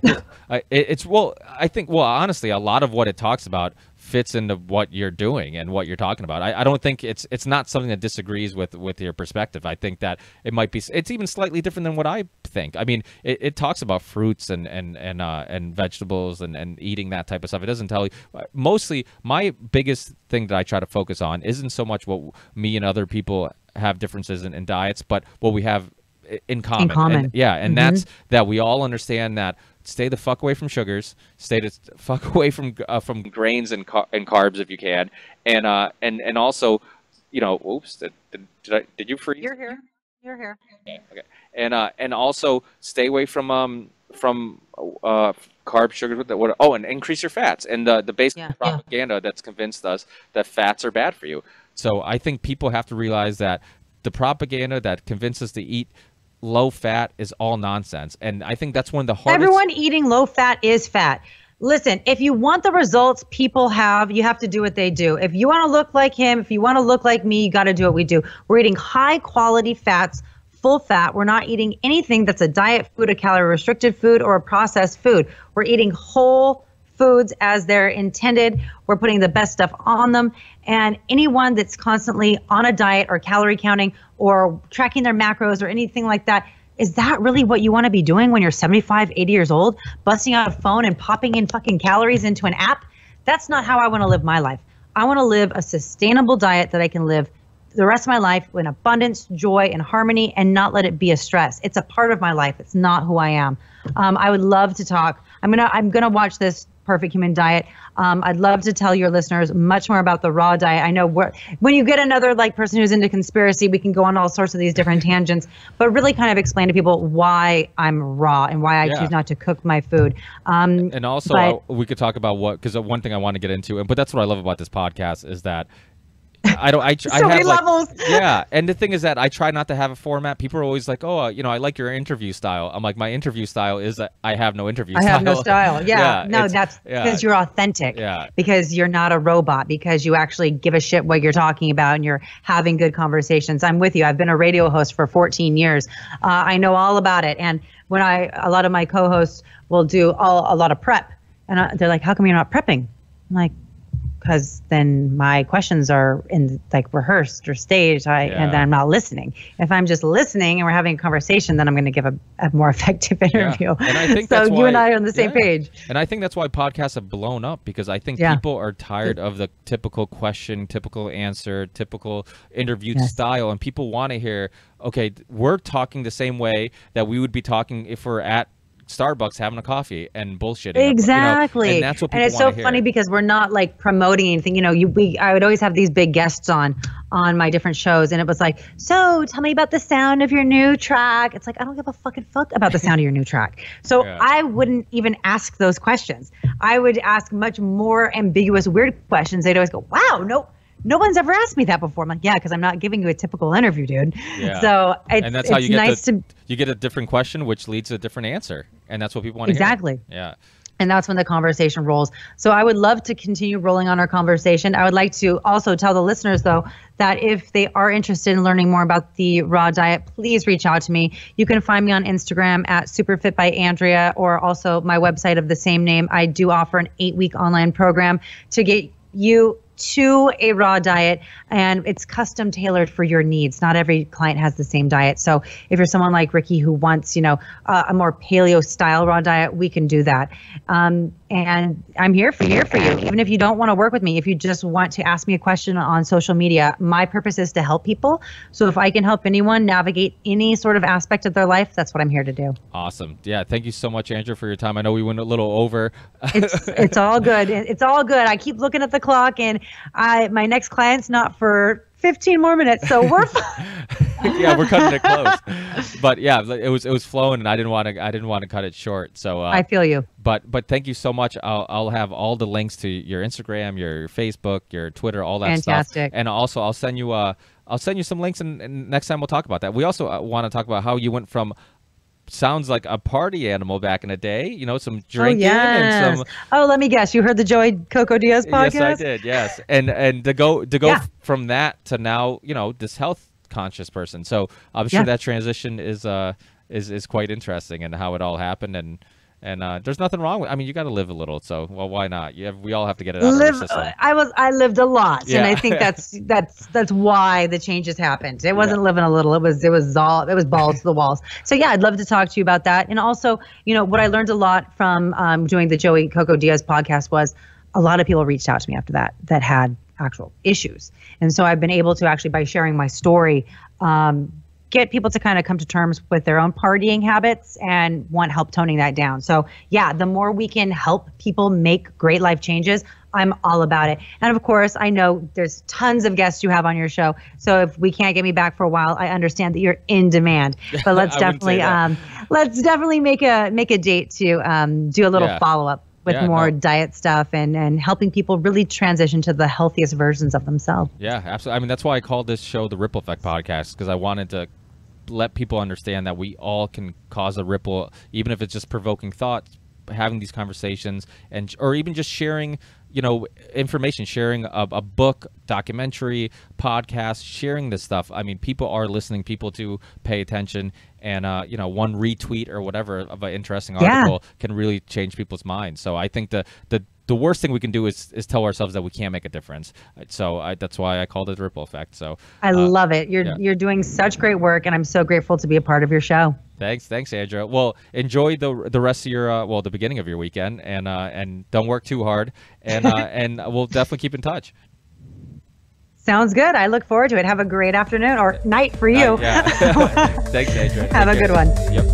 it's well, I think, well, honestly, a lot of what it talks about fits into what you're doing and what you're talking about. I don't think it's not something that disagrees with your perspective. I think that it might be, it's even slightly different than what I think. I mean, it talks about fruits and vegetables and eating that type of stuff. It doesn't tell you, mostly my biggest thing that I try to focus on isn't so much what me and other people have differences in diets, but what we have in common. common. And that's that we all understand that stay the fuck away from sugars, stay the fuck away from grains and carbs if you can, and also, you know, oops, did you freeze? You're here. You're here. Okay. And also stay away from carb, sugar, and increase your fats. And the basic propaganda that's convinced us that fats are bad for you. So I think people have to realize that the propaganda that convinces us to eat low fat is all nonsense. And I think that's one of the hardest. Everyone eating low fat is fat. Listen, if you want the results people have, you have to do what they do. If you want to look like him, if you want to look like me, you got to do what we do. We're eating high quality fats, full fat. We're not eating anything that's a diet food, a calorie restricted food, or a processed food. We're eating whole foods as they're intended. We're putting the best stuff on them. And anyone that's constantly on a diet or calorie counting or tracking their macros or anything like that, is that really what you want to be doing when you're 75, 80 years old, busting out a phone and popping in fucking calories into an app? That's not how I want to live my life. I want to live a sustainable diet that I can live the rest of my life in abundance, joy, and harmony, and not let it be a stress. It's a part of my life. It's not who I am. I would love to talk. I'm gonna watch this Perfect Human Diet. I'd love to tell your listeners much more about the raw diet. I know when you get another person who's into conspiracy, we can go on all sorts of these different tangents, but really kind of explain to people why I'm raw and why I choose not to cook my food. And also, we could talk about because one thing I want to get into, but that's what I love about this podcast is that I have levels. Yeah, and the thing is that I try not to have a format. People are always like, "Oh, I like your interview style." I'm like, my interview style is that I have no interview style. I have no style. Yeah, no, that's because you're authentic. Yeah, because you're not a robot. Because you actually give a shit what you're talking about, and you're having good conversations. I'm with you. I've been a radio host for 14 years. I know all about it. And when a lot of my co-hosts will do a lot of prep, and they're like, "How come you're not prepping?" I'm like, because then my questions are in rehearsed or staged, and then I'm not listening. If I'm just listening and we're having a conversation, then I'm going to give a more effective interview. And I think so that's you and I are on the same page. And I think that's why podcasts have blown up, because I think people are tired of the typical question, typical answer, typical interview style, and people want to hear, okay, we're talking the same way that we would be talking if we're at Starbucks having a coffee and bullshitting. Exactly. And that's what people and it's so want to hear. funny because we're not promoting anything. I would always have these big guests on my different shows, and it was like, so tell me about the sound of your new track. It's like, I don't give a fucking fuck about the sound of your new track. So I wouldn't even ask those questions. I would ask much more ambiguous, weird questions. They'd always go, wow, no one's ever asked me that before. I'm like, yeah, because I'm not giving you a typical interview, dude. Yeah. So and that's how you get you get a different question, which leads to a different answer, and that's what people want to hear. Exactly. Yeah. And that's when the conversation rolls. So I would love to continue rolling on our conversation. I would like to also tell the listeners, though, that if they are interested in learning more about the raw diet, please reach out to me. You can find me on Instagram at Superfit by Andrea, or also my website of the same name. I do offer an 8-week online program to get you to a raw diet, and it's custom tailored for your needs. Not every client has the same diet. So if you're someone like Ricky who wants, a more paleo style raw diet, we can do that. And I'm here for you. Even if you don't want to work with me, if you just want to ask me a question on social media, my purpose is to help people. So if I can help anyone navigate any sort of aspect of their life, that's what I'm here to do. Awesome. Yeah. Thank you so much, Andrew, for your time. I know we went a little over. It's all good. It's all good. I keep looking at the clock, and my next client's not for 15 more minutes, so we're fine. Yeah, we're cutting it close. But yeah, it was flowing, and I didn't want to cut it short. So I feel you. But thank you so much. I'll have all the links to your Instagram, your Facebook, your Twitter, all that Fantastic. stuff. And also I'll send you some links, and next time we'll talk about that. We also want to talk about how you went from sounds like a party animal back in the day, you know, some drinking and some. Oh, let me guess. You heard the Joey CoCo Diaz podcast? Yes, I did. Yes, and to go from that to now, you know, this health conscious person. So I'm sure that transition is quite interesting, and how it all happened, and there's nothing wrong with. I mean, you got to live a little, so why not? We all have to get it out of our system. I lived a lot, and I think that's why the changes happened. It wasn't living a little. It was balls to the walls. So yeah, I'd love to talk to you about that. And also, you know, what I learned a lot from doing the Joey CoCo Diaz podcast was a lot of people reached out to me after that had actual issues, and so I've been able to actually, by sharing my story, get people to kind of come to terms with their own partying habits and want help toning that down. So yeah, the more we can help people make great life changes, I'm all about it. And of course, I know there's tons of guests you have on your show. So if we can't get me back for a while, I understand that you're in demand. But let's definitely make a date to do a little follow-up with more diet stuff and helping people really transition to the healthiest versions of themselves. Yeah, absolutely. I mean, that's why I called this show the Ripple Effect Podcast, because I wanted to let people understand that we all can cause a ripple, even if it's just provoking thoughts, having these conversations, or even just sharing, you know, information, sharing a book, documentary, podcast, sharing this stuff. I mean, people are listening, people do pay attention, and you know, one retweet or whatever of an interesting article can really change people's minds. So I think the worst thing we can do is tell ourselves that we can't make a difference. So that's why I called it the Ripple Effect. So I love it. You're doing such great work, and I'm so grateful to be a part of your show. Thanks, Andrea. Well, enjoy the rest of your the beginning of your weekend, and don't work too hard, and and we'll definitely keep in touch. Sounds good. I look forward to it. Have a great afternoon or night for you. Yeah. Thanks, Andrea. Have a good one. Yep.